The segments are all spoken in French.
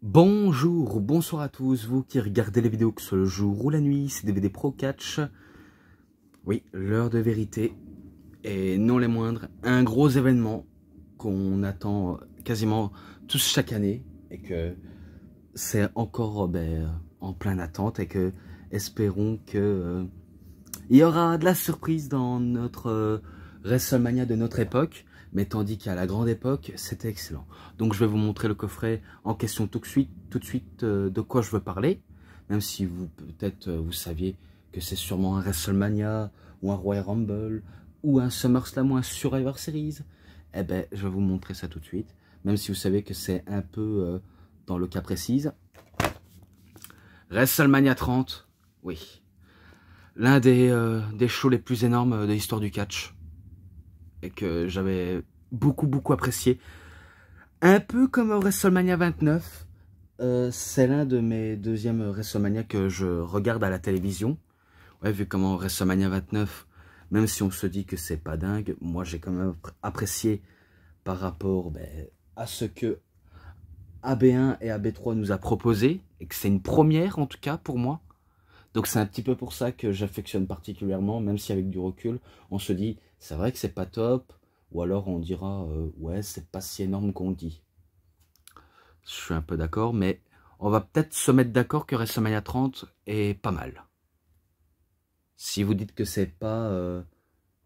Bonjour ou bonsoir à tous, vous qui regardez les vidéos que ce soit le jour ou la nuit, c'est DVD Pro Catch. Oui, l'heure de vérité, et non les moindres, un gros événement qu'on attend quasiment tous chaque année, et que c'est encore en pleine attente, et que espérons que il y aura de la surprise dans notre WrestleMania de notre époque. Mais tandis qu'à la grande époque, c'était excellent. Donc je vais vous montrer le coffret en question tout de suite de quoi je veux parler. Même si vous peut-être vous saviez que c'est sûrement un WrestleMania, ou un Royal Rumble, ou un SummerSlam, ou un Survivor Series. Eh ben, je vais vous montrer ça tout de suite. Même si vous savez que c'est un peu dans le cas précis. WrestleMania 30, oui. L'un des shows les plus énormes de l'histoire du catch. Et que j'avais beaucoup apprécié. Un peu comme WrestleMania 29, c'est l'un de mes deuxièmes WrestleMania que je regarde à la télévision. Ouais, vu comment WrestleMania 29, même si on se dit que c'est pas dingue, moi j'ai quand même apprécié par rapport à ce que AB1 et AB3 nous a proposé, et que c'est une première en tout cas pour moi. Donc c'est un petit peu pour ça que j'affectionne particulièrement, même si avec du recul, on se dit, c'est vrai que c'est pas top, ou alors on dira, ouais, c'est pas si énorme qu'on dit. Je suis un peu d'accord, mais on va peut-être se mettre d'accord que WrestleMania 30 est pas mal. Si vous dites que c'est pas,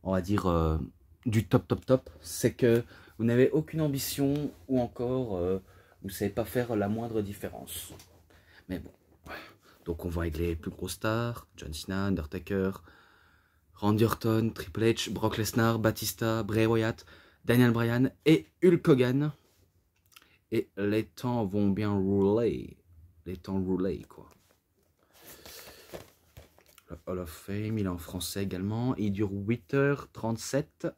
on va dire, du top, c'est que vous n'avez aucune ambition, ou encore, vous savez pas faire la moindre différence. Mais bon. Donc on voit avec les plus gros stars, John Cena, Undertaker, Randy Orton, Triple H, Brock Lesnar, Batista, Bray Wyatt, Daniel Bryan et Hulk Hogan. Et les temps vont bien rouler. Les temps rouler, quoi. Le Hall of Fame, il est en français également. Il dure 8h37.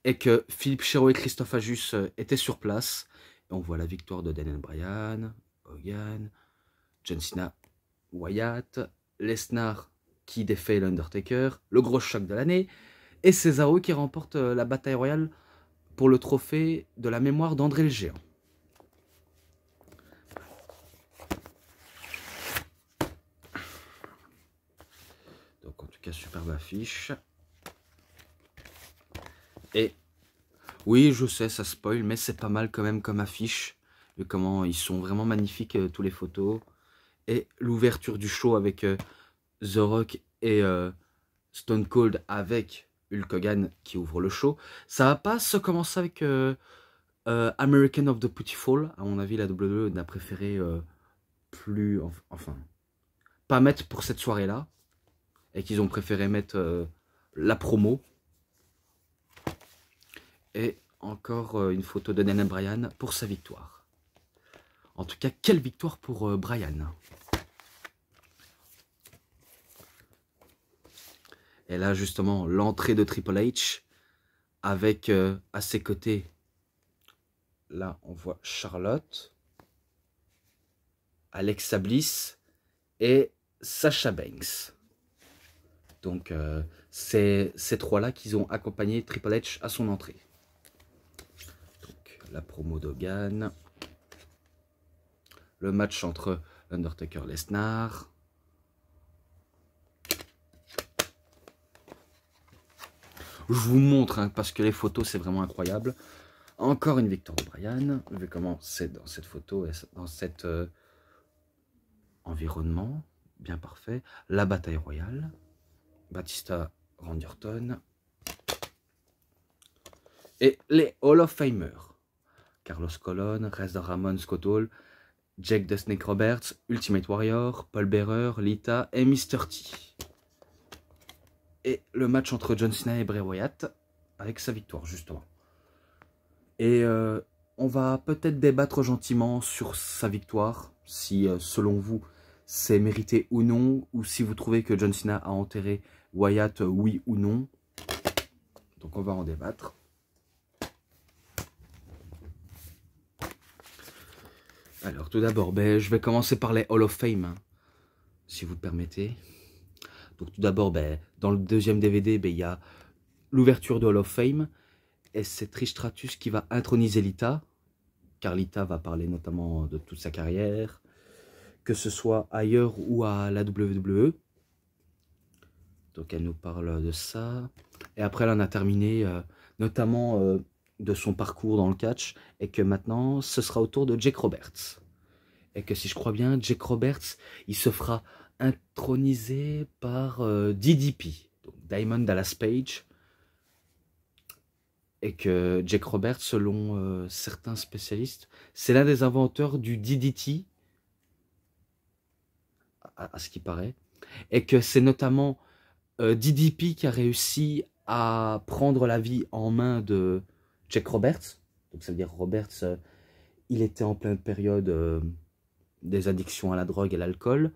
Et que Philippe Chéreau et Christophe Ajus étaient sur place. Et on voit la victoire de Daniel Bryan, Hogan, John Cena, Wyatt, Lesnar qui défait l'Undertaker, le gros choc de l'année, et Cesaro qui remporte la bataille royale pour le trophée de la mémoire d'André le Géant. Donc en tout cas, superbe affiche. Et oui, je sais, ça spoil, mais c'est pas mal quand même comme affiche. Et comment ils sont vraiment magnifiques, tous les photos. Et l'ouverture du show avec The Rock et Stone Cold avec Hulk Hogan qui ouvre le show. Ça va pas se commencer avec American of the Beautiful. À mon avis, la WWE n'a préféré enfin, pas mettre pour cette soirée-là. Et qu'ils ont préféré mettre la promo. Et encore une photo de Daniel Bryan pour sa victoire. En tout cas, quelle victoire pour Bryan. Et là, justement, l'entrée de Triple H avec à ses côtés, là, on voit Charlotte, Alexa Bliss et Sasha Banks. Donc, c'est ces trois-là qui ont accompagné Triple H à son entrée. Donc, la promo d'Hogan, le match entre Undertaker et Lesnar. Je vous montre, hein, parce que les photos, c'est vraiment incroyable. Encore une victoire de Bryan. Vu comment c'est dans cette photo, et dans cet environnement bien parfait. La bataille royale. Batista, Randy Orton. Et les Hall of Famers. Carlos Colon, Razor Ramon, Scott Hall, Jake the Snake Roberts, Ultimate Warrior, Paul Bearer, Lita et Mr. T. Et le match entre John Cena et Bray Wyatt, avec sa victoire, justement. Et on va peut-être débattre gentiment sur sa victoire, si selon vous, c'est mérité ou non, ou si vous trouvez que John Cena a enterré Wyatt, oui ou non. Donc on va en débattre. Alors tout d'abord, je vais commencer par les Hall of Fame, hein, si vous le permettez. Donc tout d'abord, dans le deuxième DVD, il y a l'ouverture de Hall of Fame. Et c'est Trish Stratus qui va introniser Lita. Carlita va parler notamment de toute sa carrière, que ce soit ailleurs ou à la WWE. Donc elle nous parle de ça. Et après, elle en a terminé notamment de son parcours dans le catch. Et que maintenant, ce sera au tour de Jake Roberts. Et que si je crois bien, Jake Roberts, il se fera introniser par DDP, donc Diamond Dallas Page. Et que Jake Roberts, selon certains spécialistes, c'est l'un des inventeurs du DDT, à ce qui paraît. Et que c'est notamment DDP qui a réussi à prendre la vie en main de Jake Roberts. Donc ça veut dire Roberts, il était en pleine période des addictions à la drogue et à l'alcool.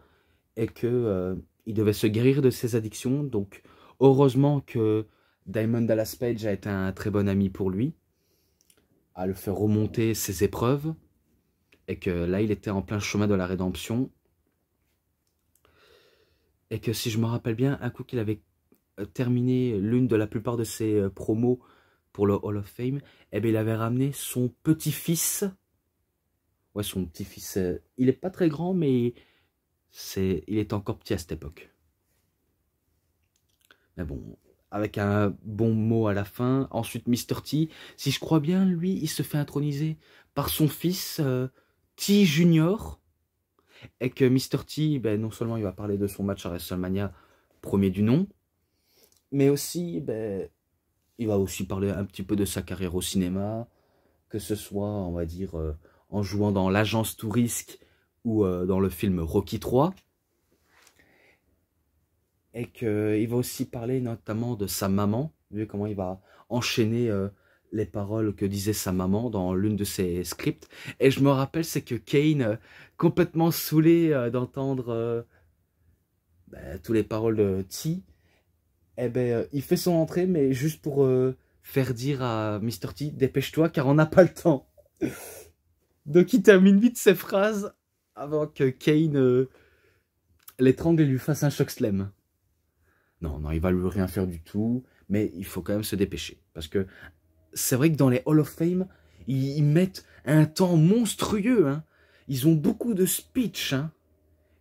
Et que il devait se guérir de ses addictions. Donc heureusement que Diamond Dallas Page a été un très bon ami pour lui, à le faire remonter ses épreuves, et que là il était en plein chemin de la rédemption, et que si je me rappelle bien, un coup qu'il avait terminé l'une de la plupart de ses promos pour le Hall of Fame, eh bien il avait ramené son petit-fils, ouais son petit-fils, il est pas très grand mais il est encore petit à cette époque. Mais bon, avec un bon mot à la fin. Ensuite, Mr. T, si je crois bien, lui, il se fait introniser par son fils T Junior. Et que Mr. T, ben, non seulement il va parler de son match à WrestleMania, premier du nom, mais aussi, ben, il va aussi parler un petit peu de sa carrière au cinéma, que ce soit, on va dire, en jouant dans l'agence Touriste ou dans le film Rocky 3. Et qu'il va aussi parler notamment de sa maman, vu comment il va enchaîner les paroles que disait sa maman dans l'une de ses scripts. Et je me rappelle, c'est que Kane, complètement saoulé d'entendre ben, toutes les paroles de T, eh ben, il fait son entrée, mais juste pour faire dire à Mr. T, dépêche-toi car on n'a pas le temps. Donc il termine vite ses phrases avant que Kane l'étrangle et lui fasse un choc slam. Non, non, il va lui rien faire du tout, mais il faut quand même se dépêcher. Parce que c'est vrai que dans les Hall of Fame, ils mettent un temps monstrueux. Hein. Ils ont beaucoup de speech. Hein.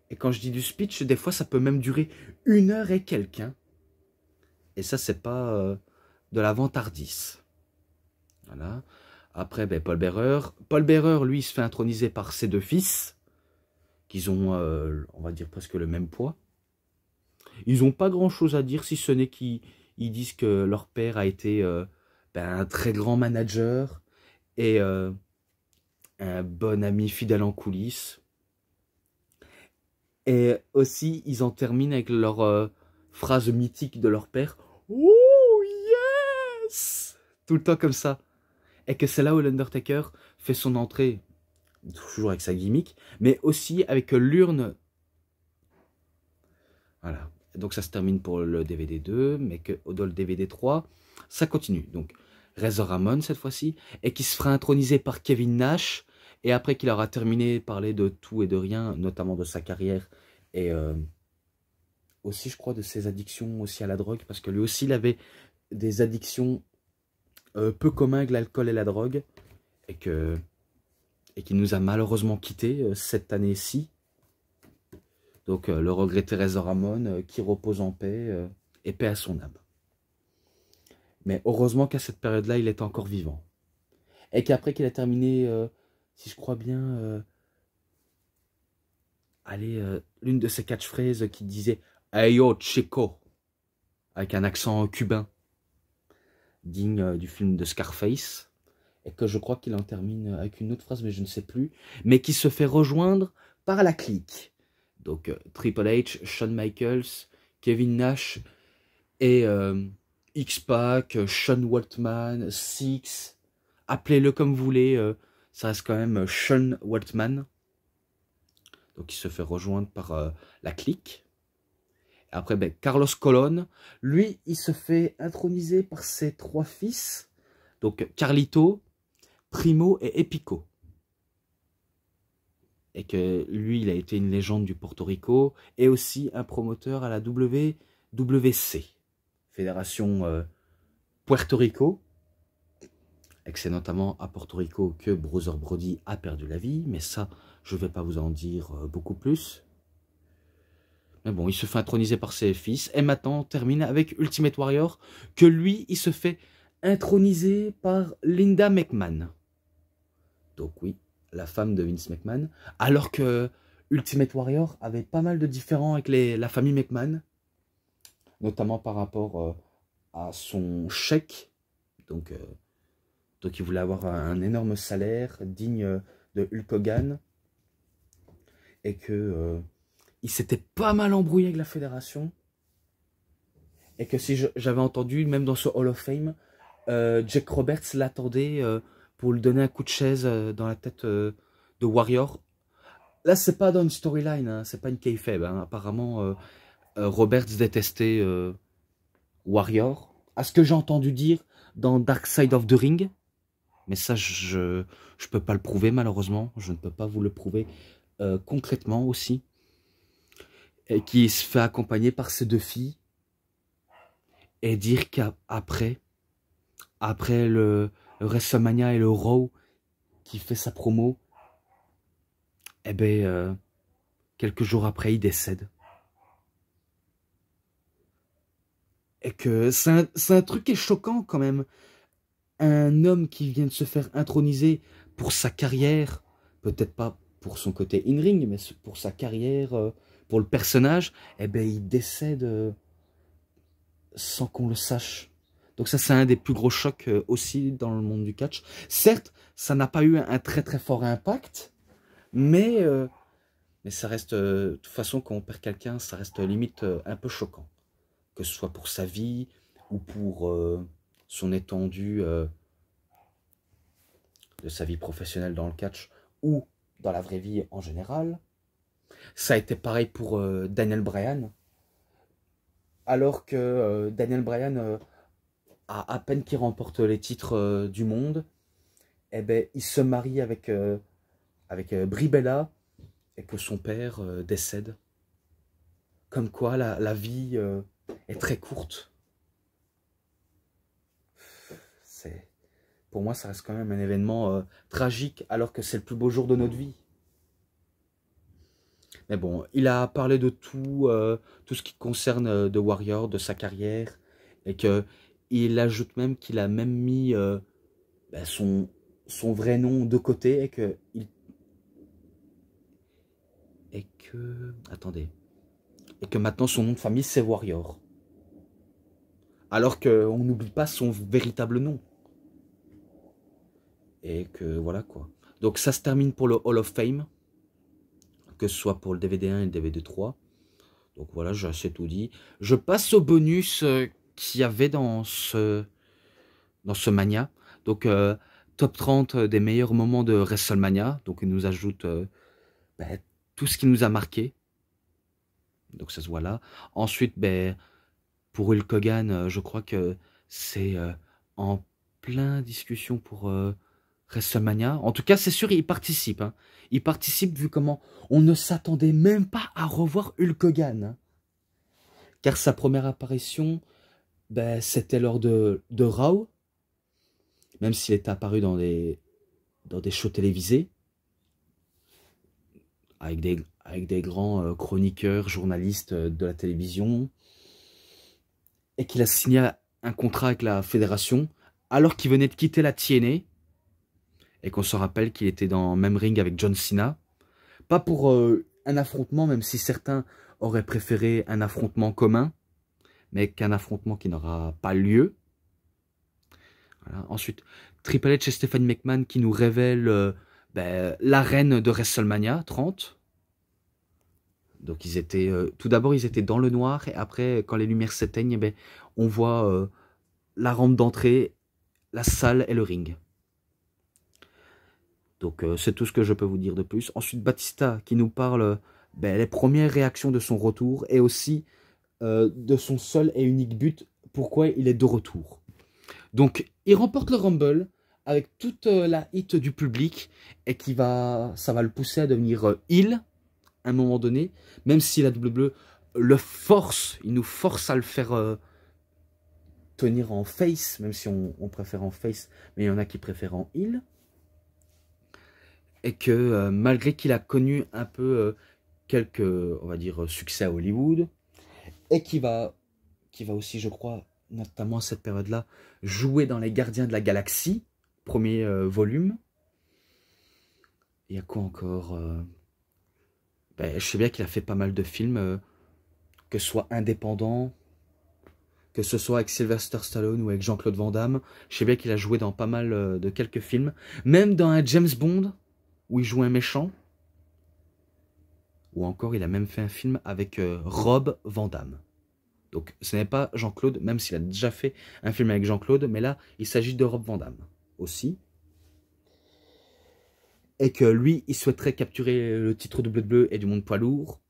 Et quand je dis du speech, des fois, ça peut même durer 1 heure et quelques. Hein. Et ça, c'est pas de la vantardise. Voilà. Après, ben, Paul Bearer. Paul Bearer, lui, il se fait introniser par ses 2 fils, qui ont, on va dire, presque le même poids. Ils n'ont pas grand-chose à dire, si ce n'est qu'ils disent que leur père a été ben, un très grand manager et un bon ami fidèle en coulisses. Et aussi, ils en terminent avec leur phrase mythique de leur père. « Oh, yes !» Tout le temps comme ça. Et que c'est là où l'Undertaker fait son entrée, toujours avec sa gimmick, mais aussi avec l'urne. Voilà. Donc ça se termine pour le DVD 2, mais que dans le DVD 3, ça continue. Donc Razor Ramon cette fois-ci, et qui se fera introniser par Kevin Nash, et après qu'il aura terminé de parler de tout et de rien, notamment de sa carrière, et aussi je crois de ses addictions aussi à la drogue, parce que lui aussi il avait des addictions peu communes avec l'alcool et la drogue, et qui nous a malheureusement quittés cette année-ci. Donc le regretté Razor Ramon qui repose en paix et paix à son âme. Mais heureusement qu'à cette période-là, il est encore vivant. Et qu'après qu'il a terminé, si je crois bien, l'une de ses catchphrases qui disait « Hey yo, Chico !» avec un accent cubain, digne du film de Scarface. Et que je crois qu'il en termine avec une autre phrase, mais je ne sais plus. Mais qui se fait rejoindre par la clique. Donc Triple H, Shawn Michaels, Kevin Nash et X-Pac, Sean Waltman, Six, appelez-le comme vous voulez, ça reste quand même Sean Waltman. Donc il se fait rejoindre par la clique. Après, ben, Carlos Colon, lui, il se fait introniser par ses 3 fils, donc Carlito, Primo et Epico. Et que lui, il a été une légende du Porto Rico et aussi un promoteur à la WWC, Fédération Puerto Rico. et que c'est notamment à Porto Rico que Brother Brody a perdu la vie, mais ça, je ne vais pas vous en dire beaucoup plus. Mais bon, il se fait introniser par ses fils, et maintenant on termine avec Ultimate Warrior, que lui, il se fait introniser par Linda McMahon. Donc oui, la femme de Vince McMahon, alors que Ultimate Warrior avait pas mal de différends avec la famille McMahon, notamment par rapport à son chèque. Donc il voulait avoir un énorme salaire digne de Hulk Hogan, et que il s'était pas mal embrouillé avec la fédération, et que si j'avais entendu, même dans ce Hall of Fame, Jake Roberts l'attendait pour lui donner un coup de chaise dans la tête de Warrior. Là, c'est pas dans une storyline, hein, c'est pas une kayfabe. Hein. Apparemment, Roberts détestait Warrior. À ce que j'ai entendu dire dans Dark Side of the Ring. Mais ça, je peux pas le prouver, malheureusement. Je ne peux pas vous le prouver concrètement aussi. Et qui se fait accompagner par ses deux filles. Et dire qu'après le WrestleMania et le Raw qui fait sa promo, eh ben, quelques jours après, il décède. Et que c'est un truc qui est choquant quand même. Un homme qui vient de se faire introniser pour sa carrière, peut-être pas pour son côté in-ring, mais pour sa carrière, pour le personnage, eh ben, il décède sans qu'on le sache. Donc ça, c'est un des plus gros chocs aussi dans le monde du catch. Certes, ça n'a pas eu un très très fort impact, mais ça reste, de toute façon, quand on perd quelqu'un, ça reste limite un peu choquant. Que ce soit pour sa vie ou pour son étendue de sa vie professionnelle dans le catch ou dans la vraie vie en général. Ça a été pareil pour Daniel Bryan. Alors que Daniel Bryan, à peine qu'il remporte les titres du monde, eh ben, il se marie avec Brie Bella et que son père décède. Comme quoi la vie est très courte. Pour moi, ça reste quand même un événement tragique, alors que c'est le plus beau jour de notre vie. Mais bon, il a parlé de tout, tout ce qui concerne The Warrior, de sa carrière, et qu'il ajoute même qu'il a même mis ben, son vrai nom de côté, attendez, et que maintenant son nom de famille c'est Warrior. Alors qu'on n'oublie pas son véritable nom. Et que voilà quoi. Donc ça se termine pour le Hall of Fame, que ce soit pour le DVD 1 et le DVD 3. Donc voilà, j'ai assez tout dit. Je passe au bonus qu'il y avait dans ce Mania. Donc top 30 des meilleurs moments de WrestleMania. Donc il nous ajoute ben, tout ce qui nous a marqué. Donc ça se voit là. Ensuite, ben, pour Hulk Hogan, je crois que c'est en plein discussion pour WrestleMania. En tout cas, c'est sûr, il participe. Hein. Il participe vu comment on ne s'attendait même pas à revoir Hulk Hogan. Hein. Car sa première apparition, ben, c'était lors de Raw. Même s'il est apparu dans des shows télévisés. Avec des grands chroniqueurs, journalistes de la télévision. Et qu'il a signé un contrat avec la fédération. Alors qu'il venait de quitter la TNA. Et qu'on se rappelle qu'il était dans le même ring avec John Cena. Pas pour un affrontement, même si certains auraient préféré un affrontement commun, mais qu'un affrontement qui n'aura pas lieu. Voilà. Ensuite, Triple H et Stephanie McMahon qui nous révèlent ben, l'arène de WrestleMania 30. Donc ils étaient, tout d'abord ils étaient dans le noir, et après quand les lumières s'éteignent, eh ben, on voit la rampe d'entrée, la salle et le ring. Donc c'est tout ce que je peux vous dire de plus. Ensuite Batista qui nous parle ben, les premières réactions de son retour, et aussi de son seul et unique but, pourquoi il est de retour. Donc il remporte le Rumble avec toute la hit du public, et ça va le pousser à devenir heel à un moment donné, même si la WWE le force, il nous force à le faire tenir en face, même si on préfère en face, mais il y en a qui préfèrent en heel. Et que malgré qu'il a connu un peu quelques, on va dire, succès à Hollywood, et qui va aussi, je crois, notamment à cette période-là, jouer dans Les Gardiens de la Galaxie, premier volume. Il y a quoi encore ben, je sais bien qu'il a fait pas mal de films, que ce soit indépendants, que ce soit avec Sylvester Stallone ou avec Jean-Claude Van Damme. Je sais bien qu'il a joué dans pas mal de quelques films. Même dans un James Bond, où il joue un méchant. Ou encore, il a même fait un film avec Rob Van Damme. Donc, ce n'est pas Jean-Claude, même s'il a déjà fait un film avec Jean-Claude, mais là, il s'agit de Rob Van Damme aussi. Et que lui, il souhaiterait capturer le titre WWE et du monde poids lourd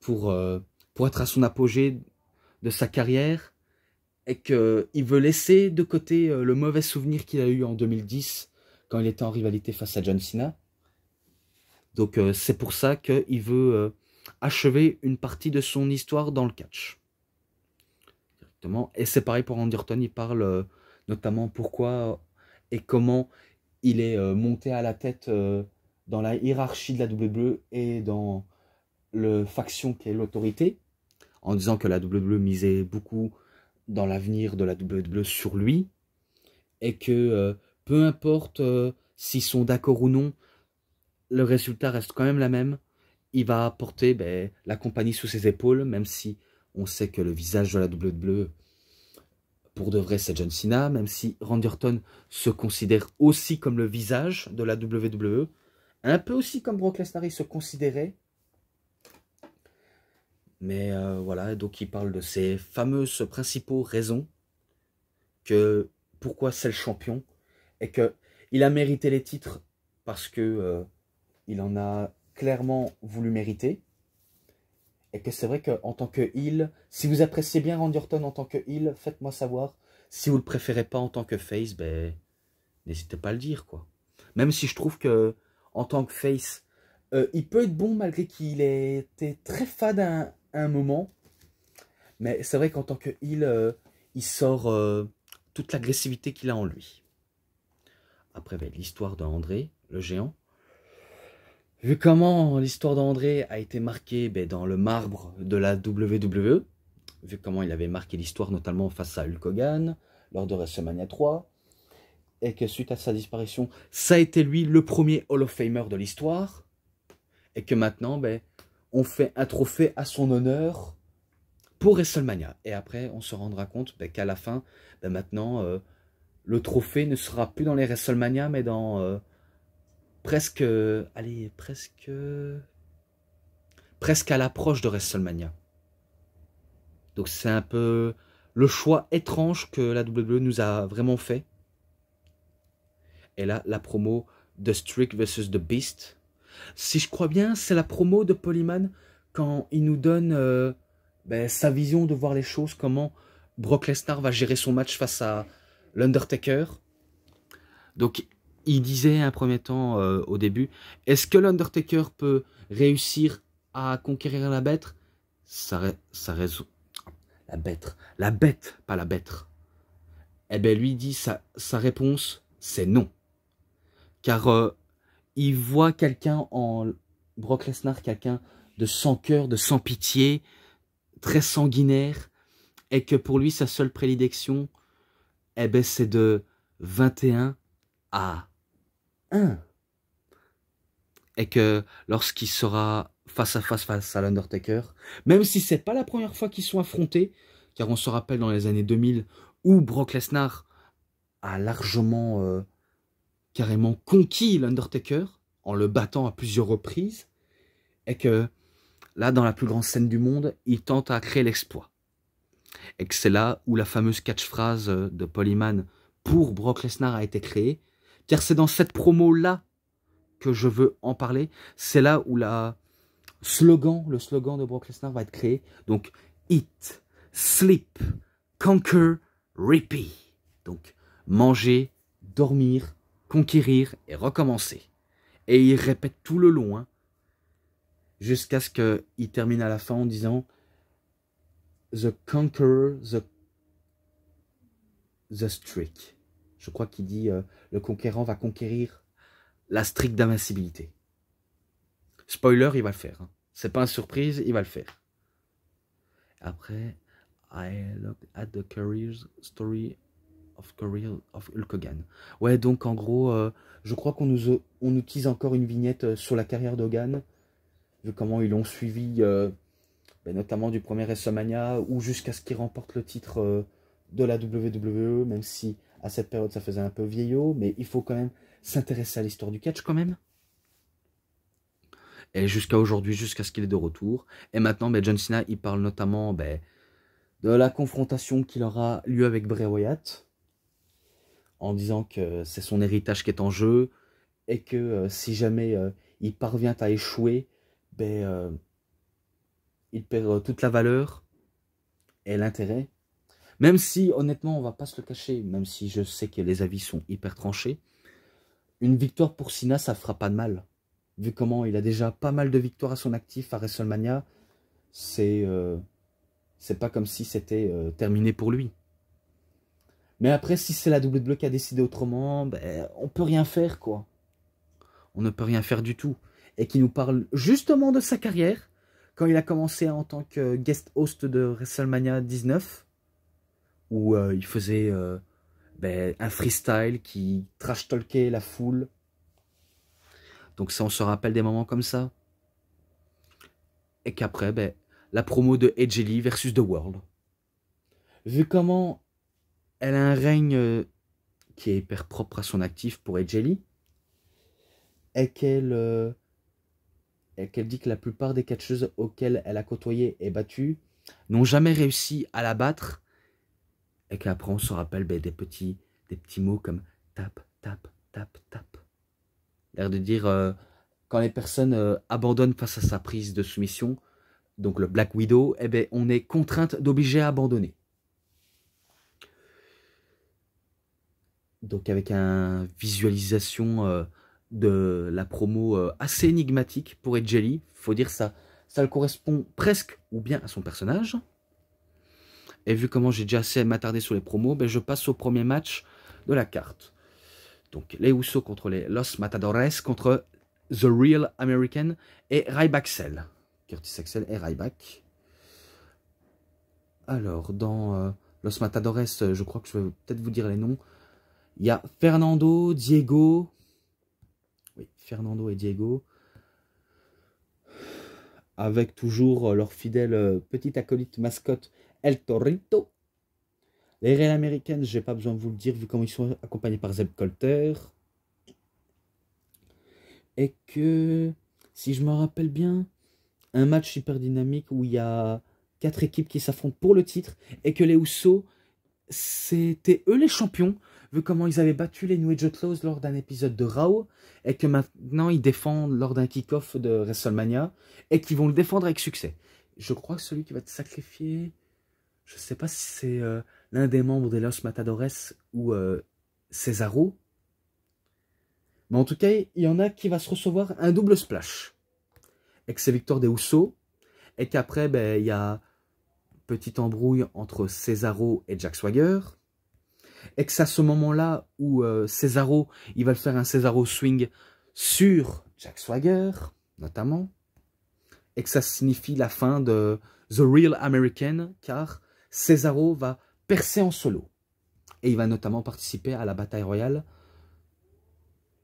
pour être à son apogée de sa carrière. Et qu'il veut laisser de côté le mauvais souvenir qu'il a eu en 2010 quand il était en rivalité face à John Cena. Donc c'est pour ça qu'il veut achever une partie de son histoire dans le catch. Directement. Et c'est pareil pour Randy Orton, il parle notamment pourquoi et comment il est monté à la tête dans la hiérarchie de la WWE et dans le faction qui est l'autorité, en disant que la WWE misait beaucoup dans l'avenir de la WWE sur lui, et que peu importe s'ils sont d'accord ou non, le résultat reste quand même la même. Il va porter la compagnie sous ses épaules, même si on sait que le visage de la WWE, pour de vrai, c'est John Cena, même si Randy Orton se considère aussi comme le visage de la WWE, un peu aussi comme Brock Lesnar, il se considérait. Mais voilà, donc il parle de ces fameuses principaux raisons que pourquoi c'est le champion et que il a mérité les titres parce que il en a clairement voulu mériter, et que c'est vrai qu'en tant que heel, si vous appréciez bien Randy Orton en tant que heel, faites-moi savoir. Si vous le préférez pas en tant que face, n'hésitez pas à le dire, quoi. Même si je trouve que en tant que face, il peut être bon malgré qu'il ait été très fade à un moment. Mais c'est vrai qu'en tant que heel, il sort toute l'agressivité qu'il a en lui. Après, l'histoire d'André, le géant. Vu comment l'histoire d'André a été marquée dans le marbre de la WWE, vu comment il avait marqué l'histoire notamment face à Hulk Hogan lors de WrestleMania 3, et que suite à sa disparition, ça a été lui le premier Hall of Famer de l'histoire, et que maintenant, on fait un trophée à son honneur pour WrestleMania. Et après, on se rendra compte qu'à la fin, maintenant, le trophée ne sera plus dans les WrestleMania, mais dans presque à l'approche de WrestleMania. Donc c'est un peu le choix étrange que la WWE nous a vraiment fait. Et là, la promo de Strick vs The Beast. Si je crois bien, c'est la promo de Polyman quand il nous donne sa vision de voir les choses, comment Brock Lesnar va gérer son match face à l'Undertaker. Donc, il disait un premier temps au début, est-ce que l'Undertaker peut réussir à conquérir la bête? Ça résout. La bête, pas la bête. Eh bien, lui dit sa réponse, c'est non. Car il voit quelqu'un en Brock Lesnar, quelqu'un de sans cœur, de sans pitié, très sanguinaire, et que pour lui, sa seule prédilection, c'est de 21 à 1. Et que lorsqu'il sera face à l'Undertaker, même si c'est pas la première fois qu'ils sont affrontés, car on se rappelle dans les années 2000 où Brock Lesnar a largement, carrément conquis l'Undertaker en le battant à plusieurs reprises, et que là, dans la plus grande scène du monde, il tente à créer l'exploit. Et que c'est là où la fameuse catchphrase de Polyman pour Brock Lesnar a été créée, car c'est dans cette promo-là que je veux en parler. C'est là où le slogan de Brock Lesnar va être créé. Donc, eat, sleep, conquer, repeat. Donc, manger, dormir, conquérir et recommencer. Et il répète tout le long, jusqu'à ce qu'il termine à la fin en disant The conqueror, the streak. Je crois qu'il dit le conquérant va conquérir la streak d'invincibilité. Spoiler, il va le faire. Hein. C'est pas une surprise, il va le faire. Après, I looked at the career story of Hulk Hogan. Ouais, donc en gros, je crois qu'on on utilise encore une vignette sur la carrière d'Hogan, vu comment ils l'ont suivi, notamment du premier WrestleMania, ou jusqu'à ce qu'il remporte le titre de la WWE, même si à cette période ça faisait un peu vieillot, mais il faut quand même s'intéresser à l'histoire du catch quand même. Et jusqu'à aujourd'hui, jusqu'à ce qu'il est de retour. Et maintenant, John Cena, il parle notamment de la confrontation qu'il aura lieu avec Bray Wyatt, en disant que c'est son héritage qui est en jeu, et que si jamais il parvient à échouer, il perd toute la valeur et l'intérêt. Même si, honnêtement, on va pas se le cacher, même si je sais que les avis sont hyper tranchés, une victoire pour Cena, ça fera pas de mal. Vu comment il a déjà pas mal de victoires à son actif à WrestleMania, c'est pas comme si c'était terminé pour lui. Mais après, si c'est la WWE qui a décidé autrement, on peut rien faire, quoi. On ne peut rien faire du tout. Et qui nous parle justement de sa carrière, quand il a commencé en tant que guest host de WrestleMania 19, où il faisait un freestyle qui trash-talkait la foule. Donc ça, on se rappelle des moments comme ça. Et qu'après, la promo de Edge Lee versus The World. Vu comment elle a un règne qui est hyper propre à son actif pour Edge Lee, et qu'elle dit que la plupart des catcheuses auxquelles elle a côtoyé et battu n'ont jamais réussi à la battre, et qu'après on se rappelle des petits mots comme tap, tap, tap, tap. L'air de dire quand les personnes abandonnent face à sa prise de soumission, donc le Black Widow, on est contrainte d'obliger à abandonner. Donc avec une visualisation de la promo assez énigmatique pour Edge Lee, faut dire ça le correspond presque ou bien à son personnage. Et vu comment j'ai déjà assez m'attarder sur les promos, je passe au premier match de la carte. Donc les Usos contre les Los Matadores, contre The Real American et Ryback Axel. Curtis Axel et Ryback. Alors, dans Los Matadores, je crois que je vais peut-être vous dire les noms. Il y a Fernando, Diego. Oui, Fernando et Diego. Avec toujours leur fidèle petit acolyte mascotte El Torito. Les Real Americans, j'ai pas besoin de vous le dire, vu comment ils sont accompagnés par Zeb Colter. Et que, si je me rappelle bien, un match hyper dynamique où il y a 4 équipes qui s'affrontent pour le titre, et que les Usos, c'était eux les champions, vu comment ils avaient battu les New Age Outlaws lors d'un épisode de Raw, et que maintenant ils défendent lors d'un kick-off de WrestleMania, et qu'ils vont le défendre avec succès. Je crois que celui qui va être sacrifié, je ne sais pas si c'est l'un des membres des Los Matadores ou Cesaro, mais en tout cas, il y en a qui va se recevoir un double splash, et que c'est victoire des Usos, et qu'après, il y a petite embrouille entre Cesaro et Jack Swagger, et que c'est à ce moment-là où Cesaro, il va faire un Cesaro swing sur Jack Swagger, notamment, et que ça signifie la fin de The Real American, car Cesaro va percer en solo, et il va notamment participer à la bataille royale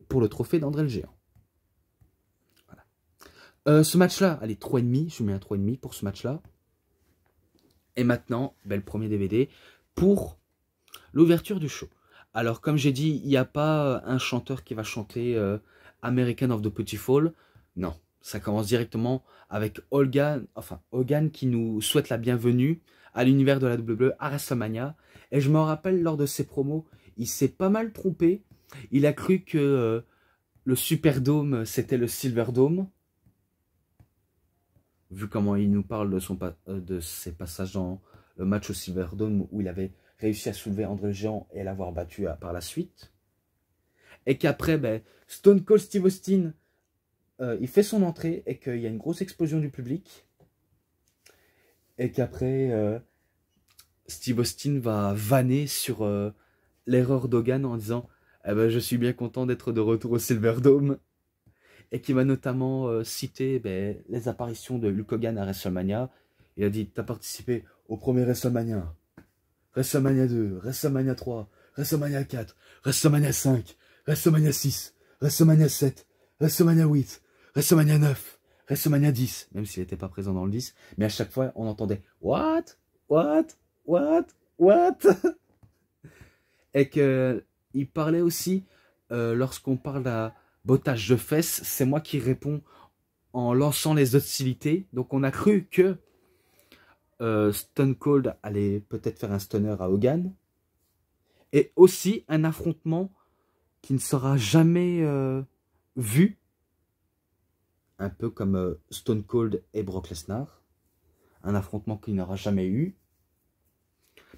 pour le trophée d'André le Géant. Voilà. Ce match-là, allez, 3,5, je mets un 3,5 pour ce match-là. Et maintenant, le premier DVD pour l'ouverture du show. Alors, comme j'ai dit, il n'y a pas un chanteur qui va chanter American of the Beautiful. Non, ça commence directement avec Hogan qui nous souhaite la bienvenue à l'univers de la WWE à WrestleMania. Et je me rappelle, lors de ses promos, il s'est pas mal trompé. Il a cru que le Superdome, c'était le Silverdome. Vu comment il nous parle de ses passages dans le match au Silverdome où il avait réussi à soulever André le Géant et l'avoir battu par la suite. Et qu'après, Stone Cold Steve Austin, il fait son entrée et qu'il y a une grosse explosion du public. Et qu'après, Steve Austin va vanner sur l'erreur d'Hogan en disant eh ben, je suis bien content d'être de retour au Silverdome. Et qui va notamment citer ben, les apparitions de Hulk Hogan à WrestleMania. Il a dit, t'as participé au premier WrestleMania, WrestleMania 2, WrestleMania 3, WrestleMania 4, WrestleMania 5, WrestleMania 6, WrestleMania 7, WrestleMania 8, WrestleMania 9, WrestleMania 10, même s'il n'était pas présent dans le 10, mais à chaque fois, on entendait « What? What? What? What? » Et qu'il parlait aussi, lorsqu'on parle d'un bottage de fesses, c'est moi qui réponds en lançant les hostilités. Donc on a cru que Stone Cold allait peut-être faire un stunner à Hogan. Et aussi un affrontement qui ne sera jamais vu. Un peu comme Stone Cold et Brock Lesnar. Un affrontement qu'il n'aura jamais eu.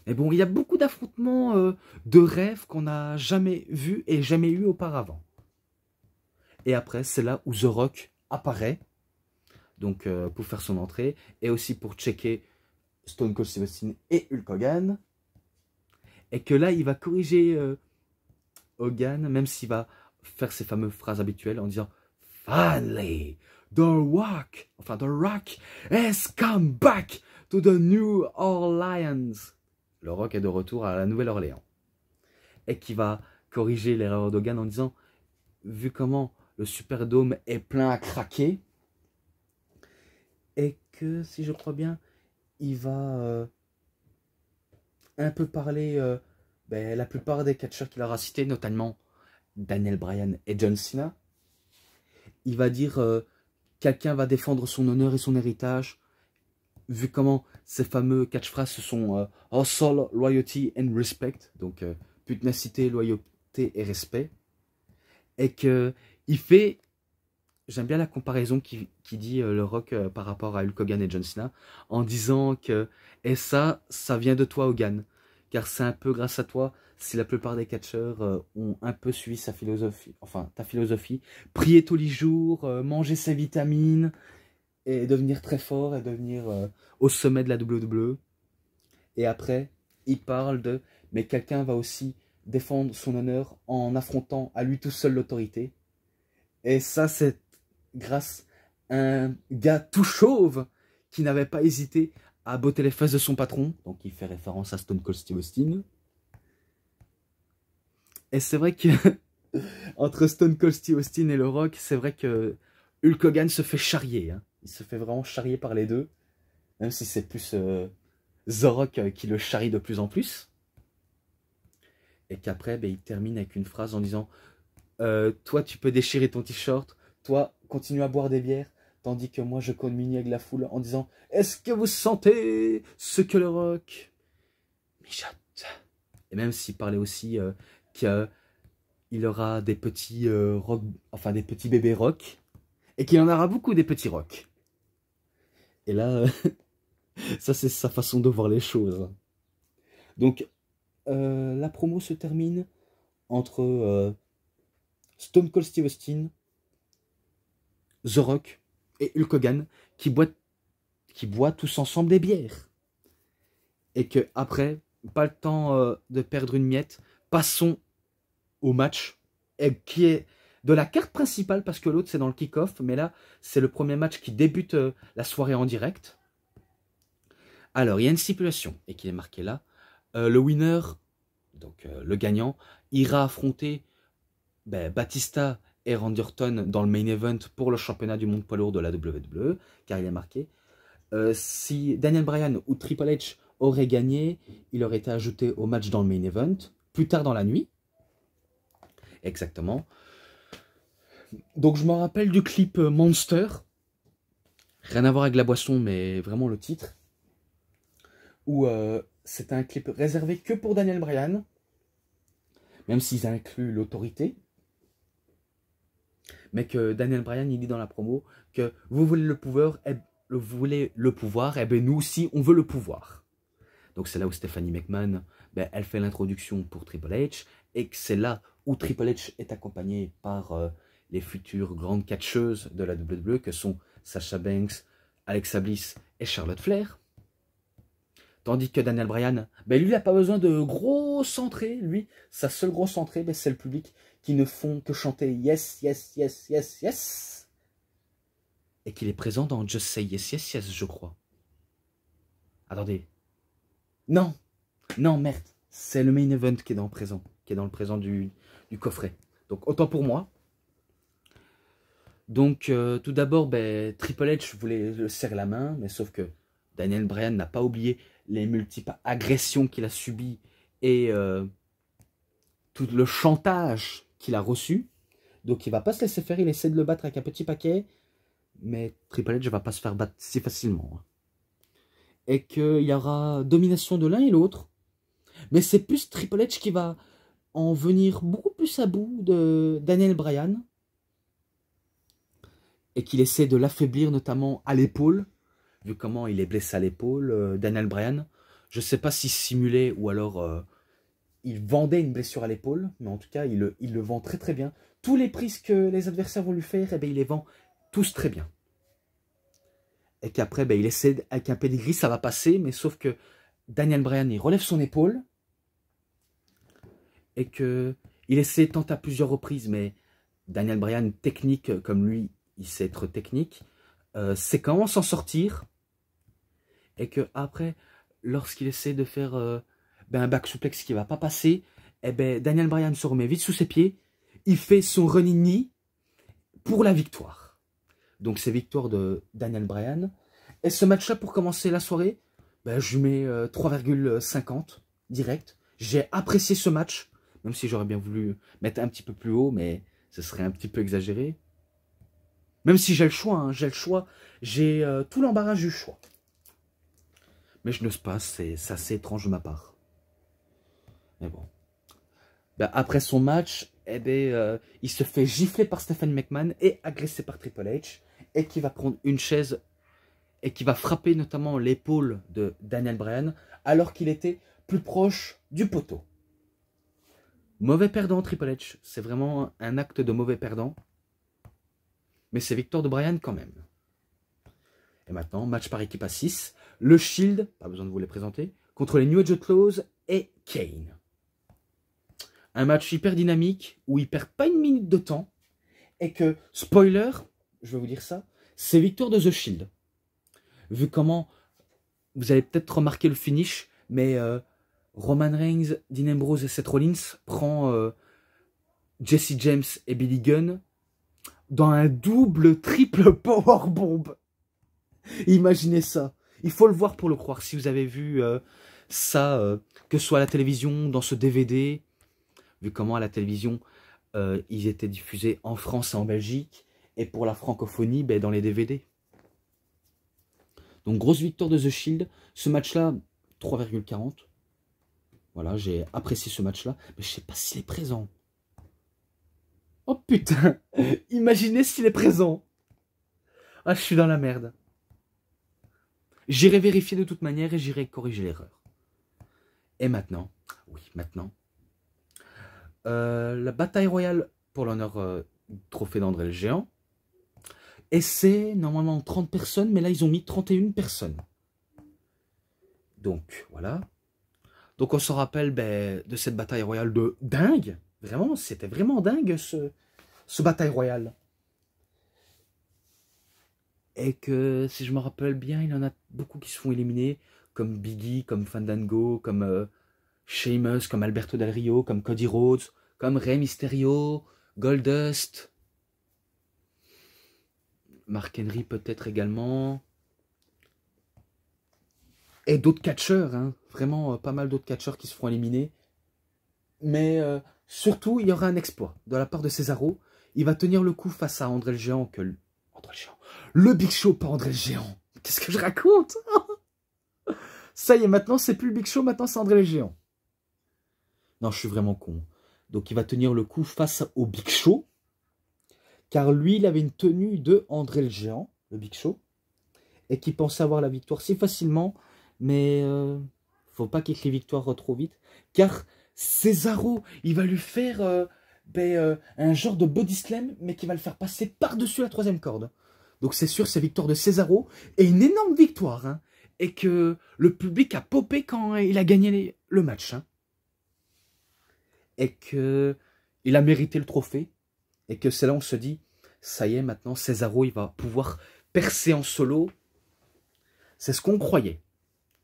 Mais bon, il y a beaucoup d'affrontements de rêve qu'on n'a jamais vu et jamais eu auparavant. Et après, c'est là où The Rock apparaît. Donc, pour faire son entrée. Et aussi pour checker Stone Cold Steve Austin et Hulk Hogan. Et que là, il va corriger Hogan, même s'il va faire ses fameuses phrases habituelles en disant « Finally, The Rock has come back to the New Orleans. » Le Rock est de retour à la Nouvelle-Orléans. Et qui va corriger l'erreur d'Hogan en disant « Vu comment le Superdome est plein à craquer, et que, si je crois bien, il va un peu parler ben, la plupart des catcheurs qu'il aura cités, notamment Daniel Bryan et John Cena. Il va dire quelqu'un va défendre son honneur et son héritage, vu comment ces fameux catchphrases sont hustle, loyalty and respect, donc pugnacité, loyauté et respect. Et qu'il fait, j'aime bien la comparaison qui dit le Rock par rapport à Hulk Hogan et John Cena, en disant que, et ça vient de toi Hogan, car c'est un peu grâce à toi si la plupart des catcheurs ont un peu suivi sa philosophie, enfin ta philosophie, prier tous les jours, manger ses vitamines, et devenir très fort, et devenir au sommet de la WWE. Et après, il parle de, mais quelqu'un va aussi défendre son honneur en affrontant à lui tout seul l'autorité. Et ça, c'est grâce à un gars tout chauve qui n'avait pas hésité à botter les fesses de son patron. Donc il fait référence à Stone Cold Steve Austin. Et c'est vrai que entre Stone Cold Steve Austin et le Rock, c'est vrai que Hulk Hogan se fait charrier. Hein. Il se fait vraiment charrier par les deux. Même si c'est plus The Rock qui le charrie de plus en plus. Et qu'après, ben, il termine avec une phrase en disant toi, tu peux déchirer ton t-shirt. Toi, continue à boire des bières. Tandis que moi, je communie avec la foule en disant « Est-ce que vous sentez ce que le Rock mijote ?» Et même s'il parlait aussi qu'il aura des petits rock, enfin des petits bébés rock, et qu'il y en aura beaucoup des petits rock. Et là, ça c'est sa façon de voir les choses. Donc, la promo se termine entre Stone Cold Steve Austin, The Rock et Hulk Hogan qui boivent tous ensemble des bières. Et que après, pas le temps de perdre une miette, passons au match qui est de la carte principale, parce que l'autre c'est dans le kick-off, mais là c'est le premier match qui débute la soirée en direct. Alors il y a une stipulation, et qui est marquée là, le winner, donc le gagnant, ira affronter Batista et Randy Orton dans le main event pour le championnat du monde poids lourd de la WWE, car il est marqué. Si Daniel Bryan ou Triple H auraient gagné, il aurait été ajouté au match dans le main event, plus tard dans la nuit. Exactement. Donc je me rappelle du clip Monster. Rien à voir avec la boisson, mais vraiment le titre. Où c'était un clip réservé que pour Daniel Bryan. Même s'ils incluent l'autorité. Mais que Daniel Bryan, il dit dans la promo que vous voulez le pouvoir, et ben nous aussi, on veut le pouvoir. Donc c'est là où Stephanie McMahon, elle fait l'introduction pour Triple H, et que c'est là où Triple H est accompagné par les futures grandes catcheuses de la WWE, que sont Sasha Banks, Alexa Bliss et Charlotte Flair. Tandis que Daniel Bryan, ben lui, il n'a pas besoin de gros centrés. Lui, sa seule grosse entrée, ben, c'est le public qui ne font que chanter yes, yes, yes, yes, yes. Et qu'il est présent dans Just Say Yes, Yes, Yes, je crois. Attendez. Non, non, merde. C'est le main event qui est dans le présent du coffret. Donc, autant pour moi. Donc, tout d'abord, ben, Triple H voulait le serrer la main, mais sauf que Daniel Bryan n'a pas oublié les multiples agressions qu'il a subies et tout le chantage qu'il a reçu. Donc, il ne va pas se laisser faire, il essaie de le battre avec un petit paquet, mais Triple H ne va pas se faire battre si facilement. Et qu'il y aura domination de l'un et l'autre, mais c'est plus Triple H qui va en venir beaucoup plus à bout de Daniel Bryan, et qu'il essaie de l'affaiblir notamment à l'épaule, vu comment il est blessé à l'épaule, Daniel Bryan. Je ne sais pas s'il simulait ou alors il vendait une blessure à l'épaule, mais en tout cas, il le vend très très bien. Tous les prises que les adversaires vont lui faire, eh bien, il les vend tous très bien. Et qu'après, ben, il essaie, avec un pedigree, ça va passer, mais sauf que Daniel Bryan, il relève son épaule, et qu'il essaie de tenter à plusieurs reprises, mais Daniel Bryan, technique comme lui, il sait être technique, sait comment s'en sortir, et que après, lorsqu'il essaie de faire un back suplex qui ne va pas passer, eh ben, Daniel Bryan se remet vite sous ses pieds, il fait son running knee pour la victoire. Donc c'est victoire de Daniel Bryan. Et ce match-là, pour commencer la soirée, ben, je lui mets 3,50 direct. J'ai apprécié ce match, même si j'aurais bien voulu mettre un petit peu plus haut, mais ce serait un petit peu exagéré. Même si j'ai le choix, hein, j'ai tout l'embarras du choix. Mais je n'ose pas, c'est assez étrange de ma part. Mais bon. Ben, après son match, eh ben, il se fait gifler par Stephen McMahon et agressé par Triple H. Et qui va prendre une chaise et qui va frapper notamment l'épaule de Daniel Bryan alors qu'il était plus proche du poteau. Mauvais perdant Triple H, c'est vraiment un acte de mauvais perdant. Mais c'est victoire de Bryan quand même. Et maintenant, match par équipe à 6. Le Shield, pas besoin de vous les présenter, contre les New Age Outlaws et Kane. Un match hyper dynamique où ils perdent pas une minute de temps. Et que, spoiler, je vais vous dire ça, c'est victoire de The Shield. Vu comment, vous avez peut-être remarqué le finish, mais Roman Reigns, Dean Ambrose et Seth Rollins prend Jesse James et Billy Gunn dans un double, triple powerbomb. Imaginez ça. Il faut le voir pour le croire. Si vous avez vu ça, que ce soit à la télévision, dans ce DVD, vu comment à la télévision, ils étaient diffusés en France et en Belgique, et pour la francophonie, ben, dans les DVD. Donc, grosse victoire de The Shield. Ce match-là, 3,40. Voilà, j'ai apprécié ce match-là. Mais je ne sais pas s'il est présent. Oh putain. Imaginez s'il est présent. Ah, je suis dans la merde. J'irai vérifier de toute manière et j'irai corriger l'erreur. Et maintenant, oui, maintenant, la bataille royale pour l'honneur du trophée d'André le Géant. Et c'est normalement 30 personnes, mais là, ils ont mis 31 personnes. Donc, voilà. Donc, on se rappelle ben, de cette bataille royale de dingue. Vraiment, c'était vraiment dingue, ce bataille royale. Et que, si je me rappelle bien, il y en a beaucoup qui se font éliminer, comme Biggie, comme Fandango, comme Sheamus, comme Alberto Del Rio, comme Cody Rhodes, comme Rey Mysterio, Goldust, Mark Henry peut-être également, et d'autres catcheurs, hein, vraiment pas mal d'autres catcheurs qui se feront éliminer. Mais surtout, il y aura un exploit de la part de Cesaro. Il va tenir le coup face à André le Géant, le Big Show, pas André le Géant. Qu'est-ce que je raconte? Ça y est, maintenant, c'est plus le Big Show, maintenant c'est André le Géant. Non, je suis vraiment con. Donc, il va tenir le coup face au Big Show. Car lui, il avait une tenue de André le Géant, le Big Show. Et qui pensait avoir la victoire si facilement. Mais faut pas qu'il ait victoire trop vite. Car Cesaro, il va lui faire un genre de body slam, mais qui va le faire passer par-dessus la troisième corde. Donc c'est sûr, c'est victoire de Cesaro. Et une énorme victoire. Hein. et que le public a popé quand il a gagné le match. Hein. Et que il a mérité le trophée. Et que c'est là où on se dit, ça y est, maintenant, Cesaro, il va pouvoir percer en solo. C'est ce qu'on croyait.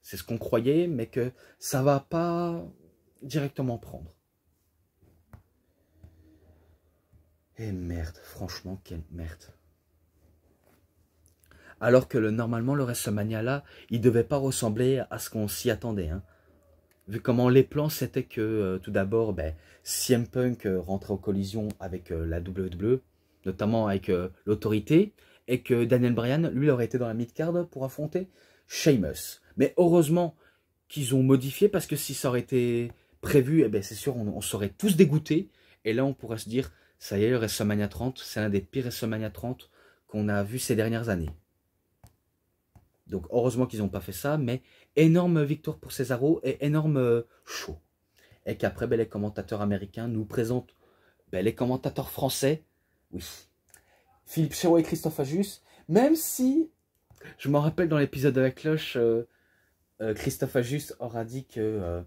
C'est ce qu'on croyait, mais que ça va pas directement prendre. Et merde, franchement, quelle merde. Alors que normalement, le WrestleMania là, il devait pas ressembler à ce qu'on s'y attendait. Hein. Vu comment les plans, c'était que tout d'abord, CM Punk rentrait en collision avec la WWE, notamment avec l'autorité, et que Daniel Bryan, lui, aurait été dans la mid-card pour affronter Sheamus. Mais heureusement qu'ils ont modifié, parce que si ça aurait été prévu, eh c'est sûr, on serait tous dégoûtés. Et là, on pourrait se dire, ça y est, le WrestleMania 30, c'est l'un des pires WrestleMania 30 qu'on a vu ces dernières années. Donc, heureusement qu'ils n'ont pas fait ça, mais énorme victoire pour Cesaro et énorme show. Et qu'après, les commentateurs américains nous présentent les commentateurs français. Oui, Philippe Chéreau et Christophe Ajus, même si, je m'en rappelle dans l'épisode de la cloche, Christophe Ajus aura dit que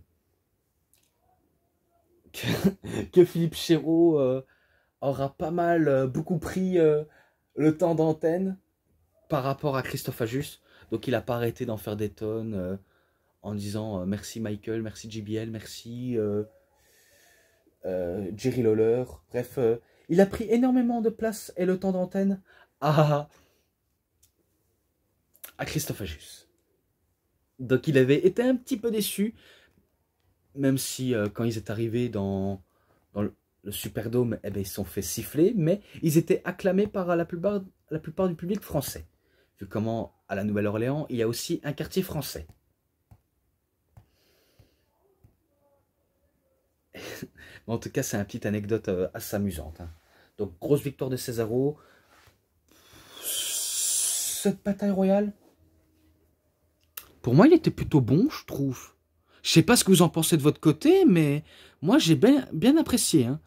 Philippe Chéreau aura pas mal, beaucoup pris le temps d'antenne par rapport à Christophe Ajus. Donc il n'a pas arrêté d'en faire des tonnes en disant merci Michael, merci JBL, merci Jerry Lawler. Bref, il a pris énormément de place et le temps d'antenne à Christophe Ajus. Donc il avait été un petit peu déçu, même si quand ils étaient arrivés dans le Superdome, ils se sont fait siffler, mais ils étaient acclamés par la plupart du public français. Vu comment, à la Nouvelle-Orléans, il y a aussi un quartier français. En tout cas, c'est une petite anecdote assez amusante. Hein. Donc, grosse victoire de Cesaro. Cette bataille royale, pour moi, il était plutôt bon, je trouve. Je sais pas ce que vous en pensez de votre côté, mais moi, j'ai bien apprécié. Hein.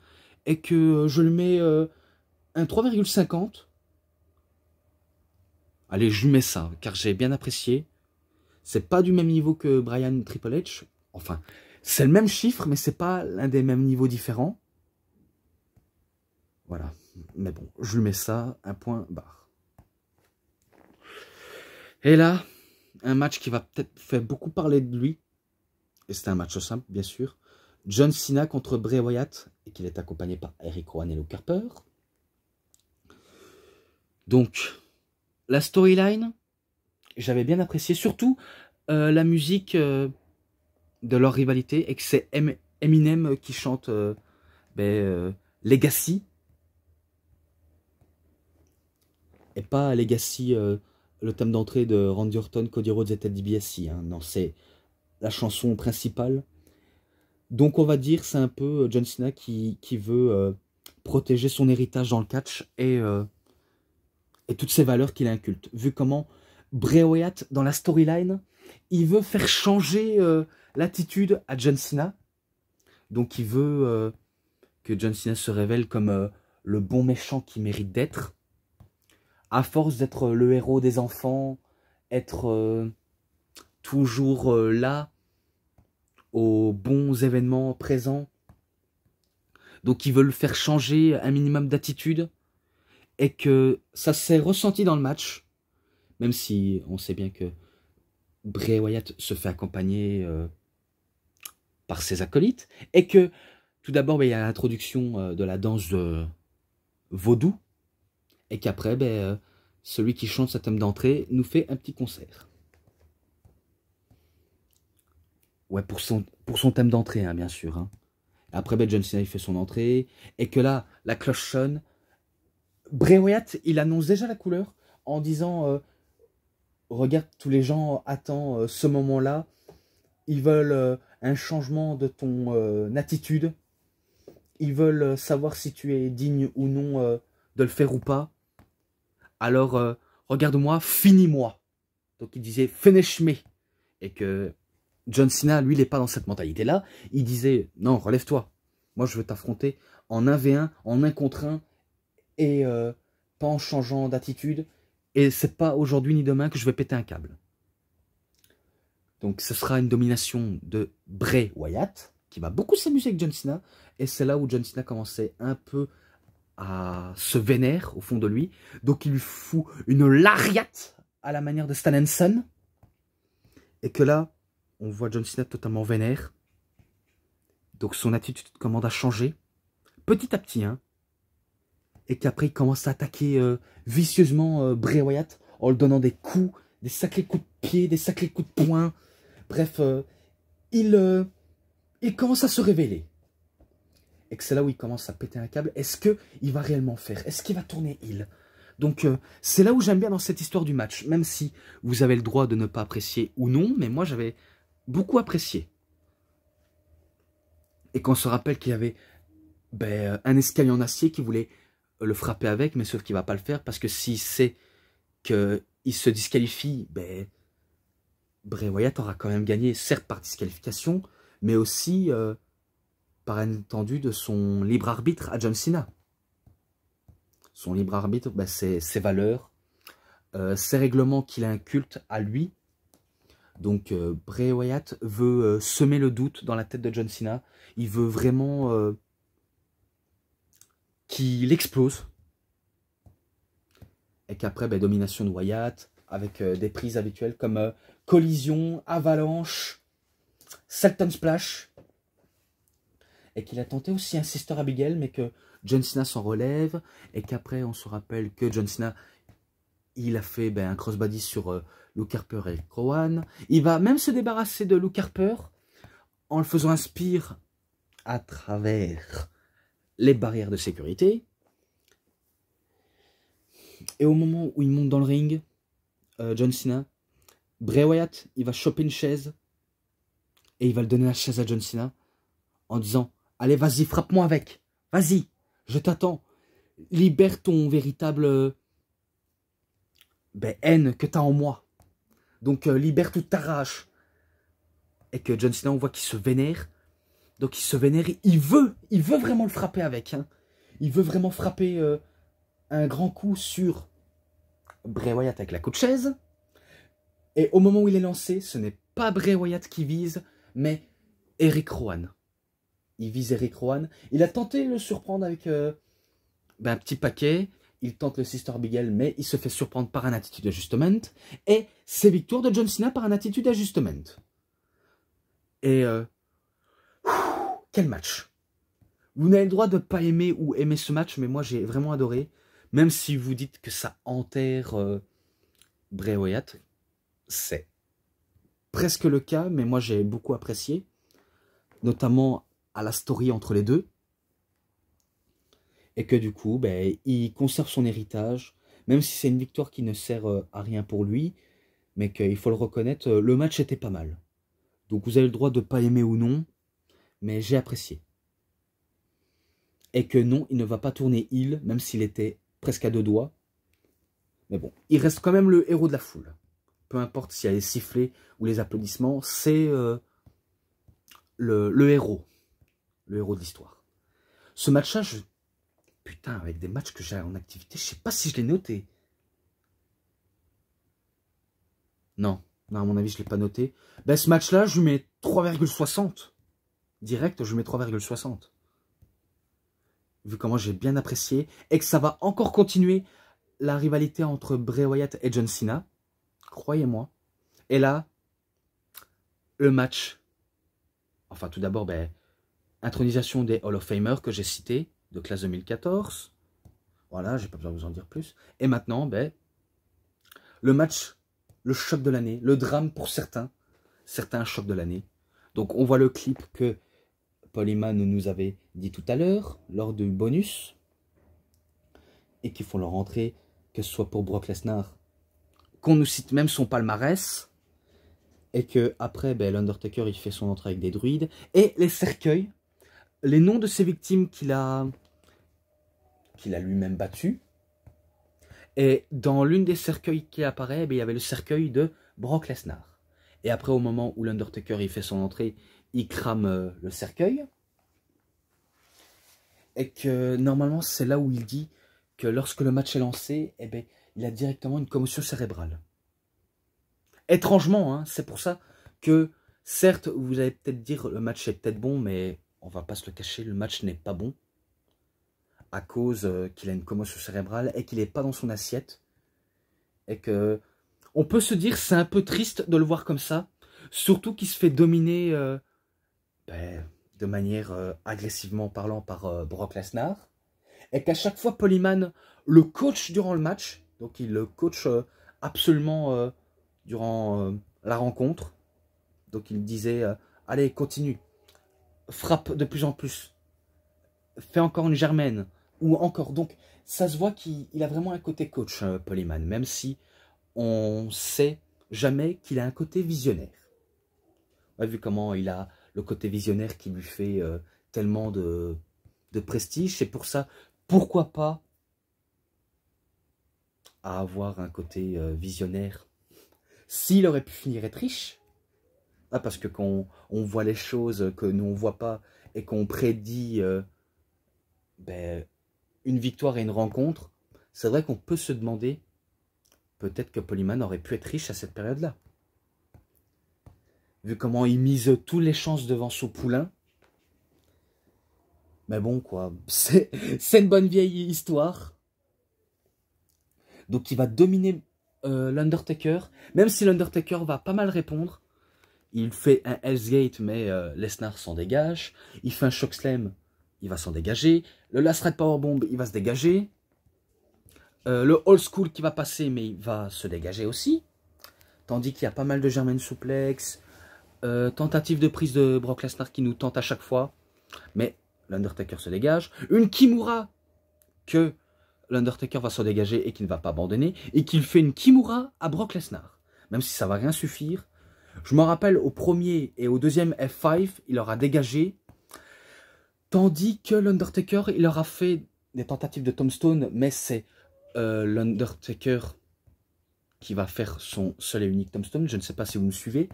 Et que je lui mets un 3,50. Allez, je lui mets ça, car j'ai bien apprécié. C'est pas du même niveau que Bryan Triple H. Enfin, c'est le même chiffre, mais c'est pas l'un des mêmes niveaux différents. Voilà. Mais bon, je lui mets ça, un point barre. Et là, un match qui va peut-être faire beaucoup parler de lui. Et c'était un match simple, bien sûr. John Cena contre Bray Wyatt, et qu'il est accompagné par Eric Rowan et Luke Harper. Donc, la storyline, j'avais bien apprécié, surtout la musique de leur rivalité, et que c'est Eminem qui chante Legacy, et pas Legacy, le thème d'entrée de Randy Orton, Cody Rhodes et Ted DiBiase. Hein. Non, c'est la chanson principale. Donc on va dire c'est un peu John Cena qui veut protéger son héritage dans le catch et toutes ces valeurs qu'il inculte. Vu comment Bray Wyatt, dans la storyline, il veut faire changer l'attitude à John Cena. Donc il veut que John Cena se révèle comme le bon méchant qu'il mérite d'être. À force d'être le héros des enfants, être toujours là, aux bons événements présents. Donc ils veulent faire changer un minimum d'attitude. Et que ça s'est ressenti dans le match. Même si on sait bien que Bray Wyatt se fait accompagner par ses acolytes. Et que tout d'abord, il y a l'introduction de la danse de vaudou. Et qu'après, celui qui chante sa thème d'entrée nous fait un petit concert. Ouais, pour son thème d'entrée, hein, bien sûr. Hein. Après, John Cena, il fait son entrée. Et que là, la cloche sonne. Bray Wyatt, il annonce déjà la couleur en disant regarde, tous les gens attendent ce moment-là. Ils veulent un changement de ton attitude. Ils veulent savoir si tu es digne ou non de le faire ou pas. Alors, regarde-moi, finis-moi. Donc, il disait finish me. Et que John Cena, lui, il n'est pas dans cette mentalité-là. Il disait non, relève-toi. Moi, je veux t'affronter en 1v1, en 1 contre 1. Et pas en changeant d'attitude. Et c'est pas aujourd'hui ni demain que je vais péter un câble. Donc ce sera une domination de Bray Wyatt, qui va beaucoup s'amuser avec John Cena. Et c'est là où John Cena commençait un peu à se vénérer au fond de lui. Donc il lui fout une lariat à la manière de Stan Hansen. Et que là, on voit John Cena totalement vénère. Donc son attitude commence à changer. Petit à petit, hein. Et qu'après il commence à attaquer vicieusement Bray Wyatt en lui donnant des coups, des sacrés coups de pied, des sacrés coups de poing. Bref, il commence à se révéler. Et que c'est là où il commence à péter un câble. Est-ce qu'il va réellement faire? Est-ce qu'il va tourner heel? Donc c'est là où j'aime bien dans cette histoire du match. Même si vous avez le droit de ne pas apprécier ou non. Mais moi j'avais beaucoup apprécié. Et qu'on se rappelle qu'il y avait un escalier en acier qui voulait le frapper avec. Mais sauf qu'il ne va pas le faire. Parce que s'il sait qu'il se disqualifie, Bray Wyatt aura quand même gagné. Certes par disqualification. Mais aussi par entendu de son libre arbitre à John Cena. Son libre arbitre, c'est ses valeurs, ses règlements qu'il inculte à lui. Donc Bray Wyatt veut semer le doute dans la tête de John Cena. Il veut vraiment qu'il explose. Et qu'après, domination de Wyatt, avec des prises habituelles comme collision, avalanche, Sultan Splash. Et qu'il a tenté aussi un Sister Abigail, mais que John Cena s'en relève. Et qu'après, on se rappelle que John Cena, il a fait un crossbody sur Luke Harper et Rowan. Il va même se débarrasser de Luke Harper en le faisant inspire à travers les barrières de sécurité. Et au moment où il monte dans le ring, John Cena, Bray Wyatt, il va choper une chaise et il va le donner la chaise à John Cena en disant: allez, vas-y, frappe-moi avec. Vas-y, je t'attends. Libère ton véritable haine que tu as en moi. Donc, libère toute ta rage. Et que John Cena, on voit qu'il se vénère. Donc, il se vénère. Il veut vraiment le frapper avec. Hein. Il veut vraiment frapper un grand coup sur Bray Wyatt avec la coup de chaise. Et au moment où il est lancé, ce n'est pas Bray Wyatt qui vise, mais Eric Rowan. Il vise Eric Rowan. Il a tenté de le surprendre avec un petit paquet. Il tente le Sister Abigail, mais il se fait surprendre par un attitude adjustment. Et c'est victoire de John Cena par un attitude adjustment. Et quel match! Vous n'avez le droit de ne pas aimer ou aimer ce match, mais moi j'ai vraiment adoré. Même si vous dites que ça enterre Bray Wyatt, c'est presque le cas, mais moi j'ai beaucoup apprécié. Notamment à la story entre les deux. Et que du coup, il conserve son héritage, même si c'est une victoire qui ne sert à rien pour lui, mais qu'il faut le reconnaître, le match était pas mal. Donc vous avez le droit de ne pas aimer ou non, mais j'ai apprécié. Et que non, il ne va pas tourner heel, même s'il était presque à deux doigts. Mais bon, il reste quand même le héros de la foule. Peu importe s'il y a les sifflets ou les applaudissements, c'est le héros. Le héros de l'histoire. Ce match-là, putain, avec des matchs que j'ai en activité, je sais pas si je l'ai noté. Non, à mon avis, je l'ai pas noté. Ce match-là, je lui mets 3,60. Direct, je lui mets 3,60. Vu comment j'ai bien apprécié. Et que ça va encore continuer la rivalité entre Bray Wyatt et John Cena. Croyez-moi. Et là, le match. Enfin, tout d'abord, intronisation des Hall of Famers que j'ai cités, de classe 2014. Voilà, j'ai pas besoin de vous en dire plus. Et maintenant, le match, le choc de l'année, le drame pour certains chocs de l'année. Donc on voit le clip que Paul Heyman nous avait dit tout à l'heure, lors du bonus, et qui font leur entrée, que ce soit pour Brock Lesnar, qu'on nous cite même son palmarès, et que après l'Undertaker il fait son entrée avec des druides, et les cercueils, les noms de ces victimes qu'il a lui-même battues. Et dans l'une des cercueils qui apparaît, il y avait le cercueil de Brock Lesnar. Et après, au moment où l'Undertaker il fait son entrée, il crame le cercueil. Et que normalement, c'est là où il dit que lorsque le match est lancé, il a directement une commotion cérébrale. Étrangement, hein, c'est pour ça que, certes, vous allez peut-être dire le match est peut-être bon, mais on va pas se le cacher, le match n'est pas bon. À cause qu'il a une commotion cérébrale et qu'il n'est pas dans son assiette. Et que on peut se dire c'est un peu triste de le voir comme ça. Surtout qu'il se fait dominer de manière agressivement parlant par Brock Lesnar. Et qu'à chaque fois, Paul Heyman le coach durant le match. Donc il le coach absolument durant la rencontre. Donc il disait, allez, continue. Frappe de plus en plus. Fais encore une germaine. Ou encore. Donc ça se voit qu'il a vraiment un côté coach, Paul Heyman. Même si on sait jamais qu'il a un côté visionnaire. On a vu comment il a le côté visionnaire qui lui fait tellement de prestige. C'est pour ça, pourquoi pas à avoir un côté visionnaire s'il aurait pu finir être riche. Ah, parce que quand on voit les choses que nous on voit pas et qu'on prédit une victoire et une rencontre, c'est vrai qu'on peut se demander peut-être que Paul Heyman aurait pu être riche à cette période-là. Vu comment il mise toutes les chances devant son poulain. Mais bon, quoi, c'est une bonne vieille histoire. Donc il va dominer l'Undertaker, même si l'Undertaker va pas mal répondre. Il fait un Hell's Gate, mais Lesnar s'en dégage. Il fait un Chokeslam, il va s'en dégager. Le Last Ride Powerbomb, il va se dégager. Le Old School qui va passer, mais il va se dégager aussi. Tandis qu'il y a pas mal de German Suplex. Tentative de prise de Brock Lesnar qui nous tente à chaque fois. Mais l'Undertaker se dégage. Une Kimura que l'Undertaker va se dégager et qui ne va pas abandonner. Et qu'il fait une Kimura à Brock Lesnar. Même si ça va rien suffire. Je me rappelle au premier et au deuxième F5, il aura dégagé. Tandis que l'Undertaker, il aura fait des tentatives de tombstone. Mais c'est l'Undertaker qui va faire son seul et unique tombstone. Je ne sais pas si vous me suivez.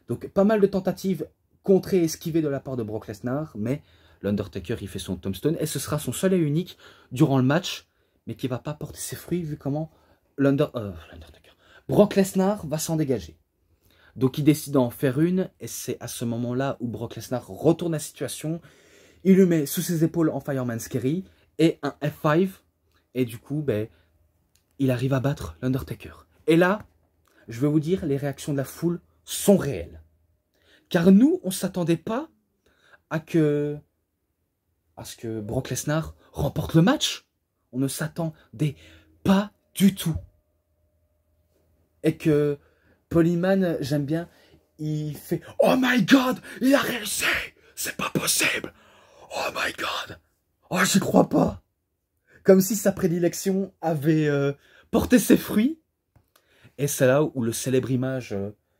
Donc pas mal de tentatives contrées et esquivées de la part de Brock Lesnar. Mais l'Undertaker, il fait son tombstone. Et ce sera son seul et unique durant le match. Mais qui ne va pas porter ses fruits vu comment Brock Lesnar va s'en dégager. Donc il décide d'en faire une. Et c'est à ce moment-là où Brock Lesnar retourne la situation. Il le met sous ses épaules en Fireman's Carry. Et un F5. Et du coup, il arrive à battre l'Undertaker. Et là, je vais vous dire, les réactions de la foule sont réelles. Car nous, on ne s'attendait pas à ce que Brock Lesnar remporte le match. On ne s'attendait pas du tout. Et que Paul Heyman, j'aime bien, il fait « Oh my God, il a réussi! C'est pas possible! Oh my God! Oh, j'y crois pas! » Comme si sa prédilection avait porté ses fruits. Et c'est là où le célèbre image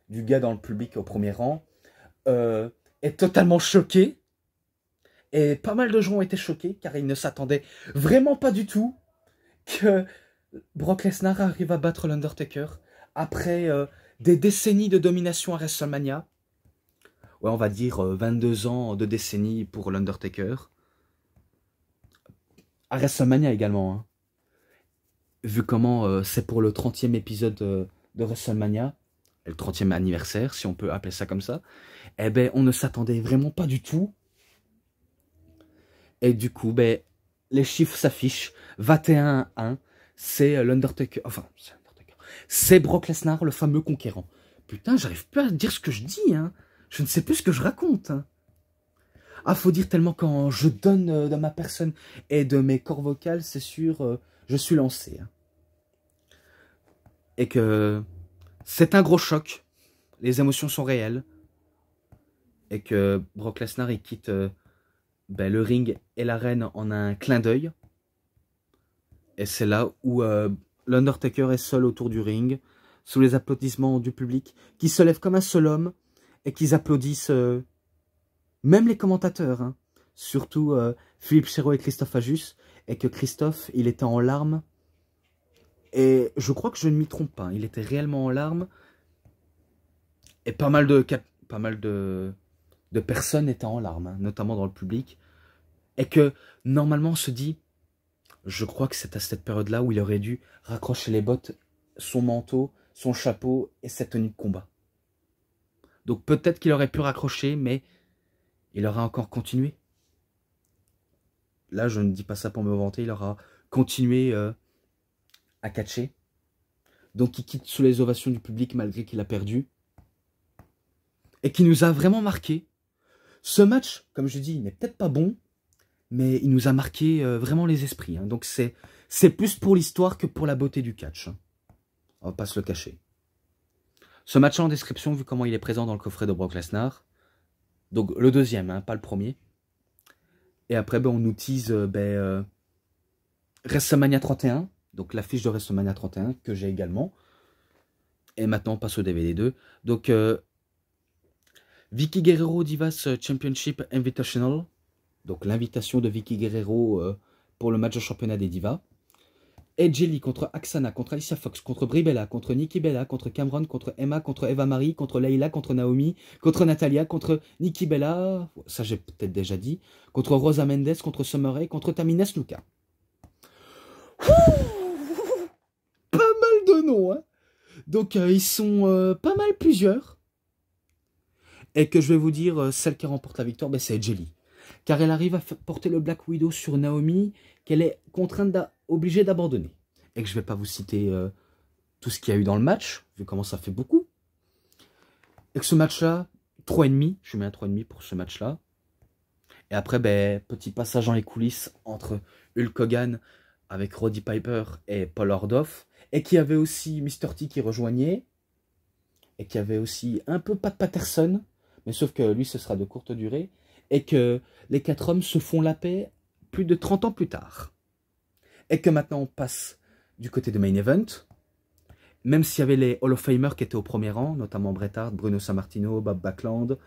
du gars dans le public au premier rang est totalement choqué. Et pas mal de gens ont été choqués car ils ne s'attendaient vraiment pas du tout que Brock Lesnar arrive à battre l'Undertaker après des décennies de domination à WrestleMania. Ouais, on va dire 22 ans de décennies pour l'Undertaker. À WrestleMania également. Hein. Vu comment c'est pour le 30e épisode de WrestleMania, le 30e anniversaire, si on peut appeler ça comme ça, eh ben, on ne s'attendait vraiment pas du tout. Et du coup, les chiffres s'affichent. 21-1, c'est l'Undertaker, enfin, c'est Brock Lesnar, le fameux conquérant. Putain, j'arrive plus à dire ce que je dis, hein. Je ne sais plus ce que je raconte, hein. Ah, faut dire tellement quand je donne de ma personne et de mes cordes vocales, c'est sûr, je suis lancé. Hein. Et que c'est un gros choc. Les émotions sont réelles. Et que Brock Lesnar, il quitte le ring et l'arène en un clin d'œil. Et c'est là où l'Undertaker est seul autour du ring, sous les applaudissements du public, qui se lève comme un seul homme et qu'ils applaudissent même les commentateurs. Hein. Surtout Philippe Chéreau et Christophe Ajus. Et que Christophe, il était en larmes. Et je crois que je ne m'y trompe pas. Il était réellement en larmes. Et pas mal de personnes étaient en larmes, hein, notamment dans le public. Et que, normalement, on se dit, je crois que c'est à cette période-là où il aurait dû raccrocher les bottes, son manteau, son chapeau et sa tenue de combat. Donc peut-être qu'il aurait pu raccrocher, mais il aura encore continué. Là, je ne dis pas ça pour me vanter, il aura continué à catcher. Donc il quitte sous les ovations du public malgré qu'il a perdu. Et qui nous a vraiment marqué. Ce match, comme je dis, il n'est peut-être pas bon, mais il nous a marqué vraiment les esprits. Hein. Donc c'est plus pour l'histoire que pour la beauté du catch. Hein. On va pas se le cacher. Ce match en description, vu comment il est présent dans le coffret de Brock Lesnar. Donc le deuxième, hein, pas le premier. Et après, on nous tease WrestleMania 31. Donc l'affiche de WrestleMania 31 que j'ai également. Et maintenant, on passe au DVD 2. Donc Vicky Guerrero Divas Championship Invitational. Donc l'invitation de Vicky Guerrero pour le match de championnat des divas. Edge Lee contre Aksana, contre Alicia Fox, contre Brie Bella, contre Nikki Bella, contre Cameron, contre Emma, contre Eva Marie, contre Layla, contre Naomi, contre Natalia, contre Nikki Bella, ça j'ai peut-être déjà dit, contre Rosa Mendes, contre Summer Rae, contre Tamina Snuka. Pas mal de noms, hein. Donc ils sont pas mal plusieurs. Et que je vais vous dire, celle qui remporte la victoire, c'est Edge Lee. Car elle arrive à porter le Black Widow sur Naomi, qu'elle est contrainte, obligée d'abandonner. Et que je ne vais pas vous citer tout ce qu'il y a eu dans le match, vu comment ça fait beaucoup. Et que ce match-là, 3,5, je mets un 3,5 pour ce match-là. Et après, petit passage dans les coulisses entre Hulk Hogan avec Roddy Piper et Paul Orndorff. Et qui avait aussi Mr. T qui rejoignait. Et qui avait aussi un peu Pat Patterson. Mais sauf que lui, ce sera de courte durée. Et que les 4 hommes se font la paix plus de 30 ans plus tard. Et que maintenant on passe du côté de Main Event. Même s'il y avait les Hall of Famers qui étaient au premier rang, notamment Bret Hart, Bruno Sammartino, Bob Backlund,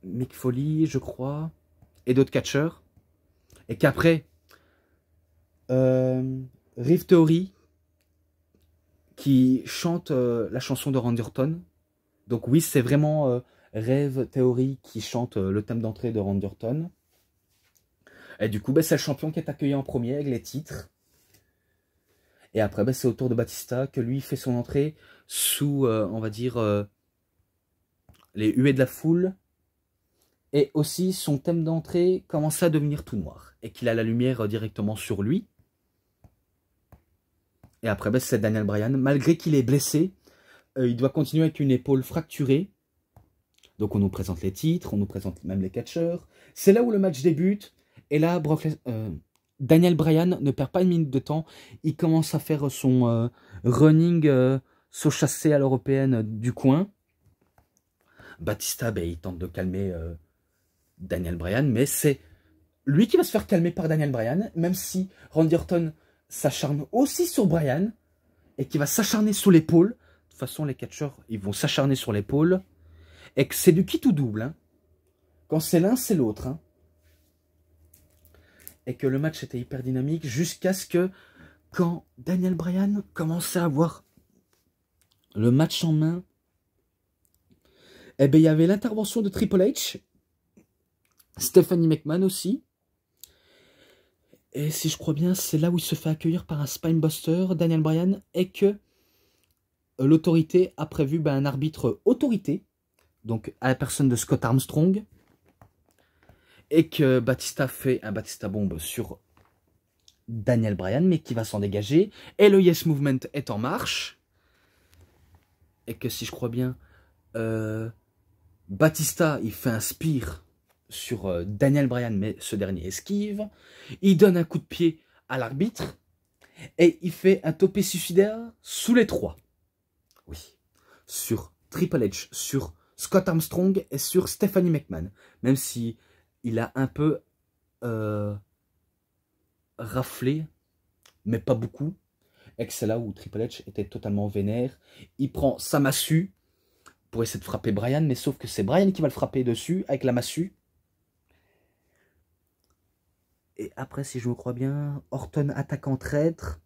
Mick Foley, je crois, et d'autres catcheurs. Et qu'après, Riv Theory, qui chante la chanson de Randy Orton. Donc oui, c'est vraiment Riv Theory qui chante le thème d'entrée de Randy Orton. Et du coup, c'est le champion qui est accueilli en premier avec les titres. Et après, c'est au tour de Batista que lui fait son entrée sous, on va dire, les huées de la foule. Et aussi, son thème d'entrée commence à devenir tout noir. Et qu'il a la lumière directement sur lui. Et après, c'est Daniel Bryan. Malgré qu'il est blessé, il doit continuer avec une épaule fracturée. Donc on nous présente les titres, on nous présente même les catcheurs. C'est là où le match débute. Et là, Daniel Bryan ne perd pas une minute de temps. Il commence à faire son running saut chassé à l'européenne du coin. Batista, il tente de calmer Daniel Bryan. Mais c'est lui qui va se faire calmer par Daniel Bryan. Même si Randy Orton s'acharne aussi sur Bryan. Et qui va s'acharner sur l'épaule. De toute façon, les catcheurs, ils vont s'acharner sur l'épaule. Et que c'est du kit ou double. Hein. Quand c'est l'un, c'est l'autre. Hein. Et que le match était hyper dynamique jusqu'à ce que, quand Daniel Bryan commençait à avoir le match en main, il y avait l'intervention de Triple H, Stephanie McMahon aussi. Et si je crois bien, c'est là où il se fait accueillir par un Spinebuster, Daniel Bryan, et que l'autorité a prévu un arbitre autorité, donc à la personne de Scott Armstrong, et que Batista fait un Batista Bomb sur Daniel Bryan, mais qui va s'en dégager. Et le Yes Movement est en marche. Et que si je crois bien, Batista, il fait un spear sur Daniel Bryan, mais ce dernier esquive. Il donne un coup de pied à l'arbitre. Et il fait un topé suicidaire sous les 3. Oui. Sur Triple H, sur Scott Armstrong et sur Stephanie McMahon. Même si il a un peu raflé, mais pas beaucoup. Et que c'est là où Triple H était totalement vénère. Il prend sa massue pour essayer de frapper Bryan, mais sauf que c'est Bryan qui va le frapper dessus avec la massue. Et après, si je me crois bien, Orton attaque en traître.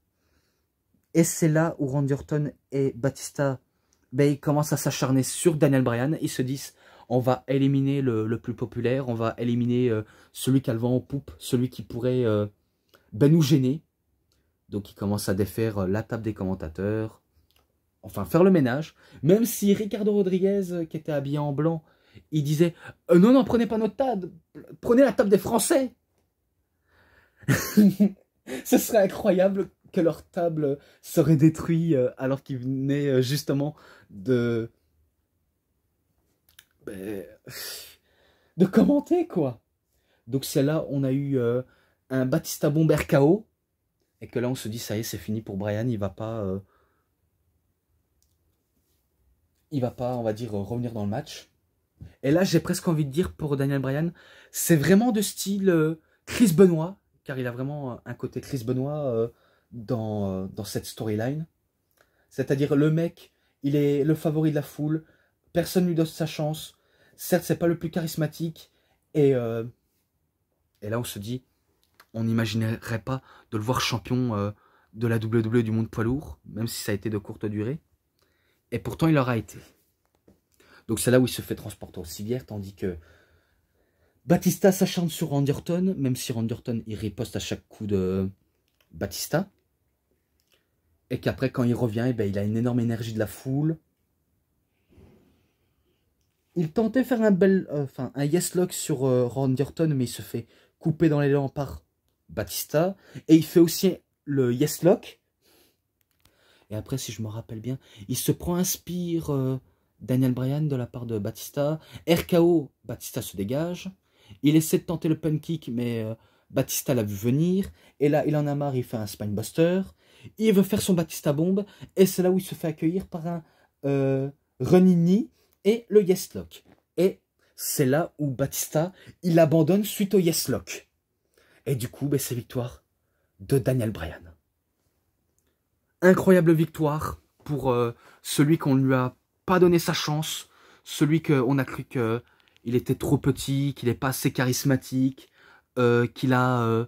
Et c'est là où Randy Orton et Batista, ils commencent à s'acharner sur Daniel Bryan. Ils se disent, on va éliminer le plus populaire, on va éliminer celui qui a le vent en poupe, celui qui pourrait nous gêner. Donc ils commencent à défaire la table des commentateurs, enfin faire le ménage, même si Ricardo Rodriguez, qui était habillé en blanc, il disait non, non, prenez pas notre table, prenez la table des Français. Ce serait incroyable que leur table serait détruite alors qu'ils venaient justement de... ben, de commenter, quoi. Donc c'est là on a eu un Batista Bomber KO, et que là on se dit ça y est, c'est fini pour Bryan, il va pas, on va dire, revenir dans le match. Et là j'ai presque envie de dire pour Daniel Bryan, c'est vraiment de style Chris Benoit, car il a vraiment un côté Chris Benoit dans cette storyline. C'est-à-dire le mec, il est le favori de la foule, personne ne lui donne sa chance, certes c'est pas le plus charismatique, et là on se dit, on n'imaginerait pas de le voir champion de la WWE du monde poids lourd, même si ça a été de courte durée. Et pourtant, il aura été. Donc c'est là où il se fait transporter aux civières, tandis que Batista s'acharne sur Randy Orton, même si Randy Orton, il riposte à chaque coup de Batista. Et qu'après, quand il revient, eh ben, il a une énorme énergie de la foule. Il tentait de faire un yes lock sur Randy Orton, mais il se fait couper dans l'élan par Batista. Et il fait aussi le yes lock. Et après, si je me rappelle bien, il se prend un spear Daniel Bryan de la part de Batista. RKO, Batista se dégage. Il essaie de tenter le pun kick, mais Batista l'a vu venir. Et là, il en a marre, il fait un spinebuster. Il veut faire son Batista bombe. Et c'est là où il se fait accueillir par un running knee et le yes lock. Et c'est là où Batista, il abandonne suite au yes lock. Et du coup, ben, c'est victoire de Daniel Bryan. Incroyable victoire pour celui qu'on ne lui a pas donné sa chance, celui qu'on a cru qu'il était trop petit, qu'il n'est pas assez charismatique, qu'il a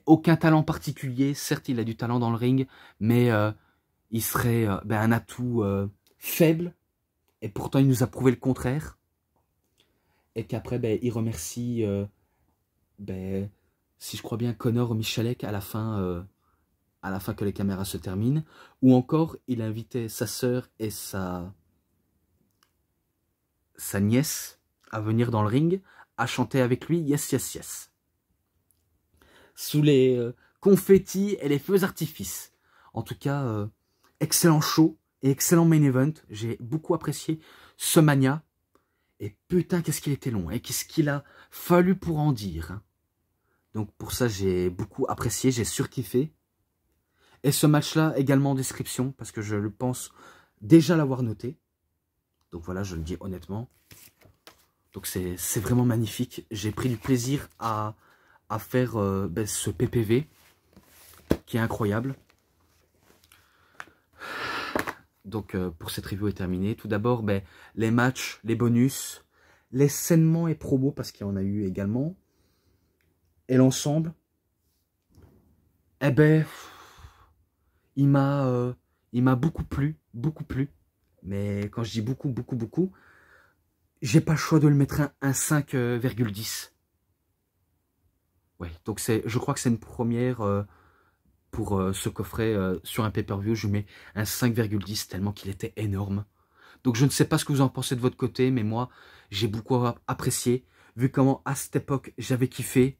aucun talent particulier. Certes, il a du talent dans le ring, mais il serait un atout faible, et pourtant il nous a prouvé le contraire. Et qu'après, il remercie, si je crois bien, Connor Michalek à la fin que les caméras se terminent, ou encore il invitait sa sœur et sa nièce à venir dans le ring, à chanter avec lui Yes, Yes, Yes. Sous les confettis et les feux d'artifice. En tout cas, excellent show et excellent main event. J'ai beaucoup apprécié ce Mania. Et putain, qu'est-ce qu'il était long, et qu'est-ce qu'il a fallu pour en dire. Hein. Donc pour ça, j'ai beaucoup apprécié, j'ai surkiffé. Et ce match-là, également en description, parce que je le pense déjà l'avoir noté. Donc voilà, je le dis honnêtement. Donc c'est vraiment magnifique. J'ai pris du plaisir à faire ce PPV, qui est incroyable. Donc pour cette review est terminée. Tout d'abord, les matchs, les bonus, les sainements et promos, parce qu'il y en a eu également. Et l'ensemble, il m'a beaucoup plu, mais quand je dis beaucoup, j'ai pas le choix de le mettre un 5,10. Ouais, donc je crois que c'est une première pour ce coffret sur un pay-per-view. Je mets un 5,10 tellement qu'il était énorme. Donc je ne sais pas ce que vous en pensez de votre côté, mais moi j'ai beaucoup apprécié, vu comment à cette époque j'avais kiffé.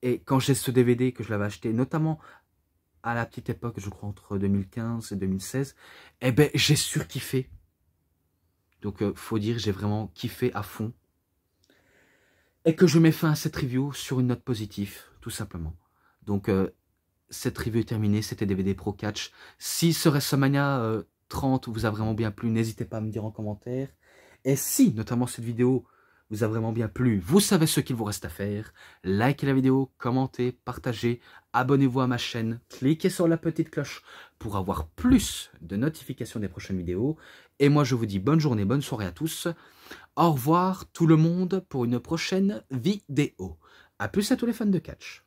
Et quand j'ai ce DVD que je l'avais acheté, notamment à la petite époque, je crois entre 2015 et 2016, j'ai surkiffé. Donc faut dire, j'ai vraiment kiffé à fond. Et que je mets fin à cette review sur une note positive, tout simplement. Donc cette review est terminée, c'était DVD Pro Catch. Si ce WrestleMania 30 vous a vraiment bien plu, n'hésitez pas à me dire en commentaire. Et si, notamment cette vidéo, vous a vraiment bien plu, vous savez ce qu'il vous reste à faire. Likez la vidéo, commentez, partagez, abonnez-vous à ma chaîne, cliquez sur la petite cloche pour avoir plus de notifications des prochaines vidéos. Et moi je vous dis bonne journée, bonne soirée à tous. Au revoir tout le monde pour une prochaine vidéo. A plus à tous les fans de catch.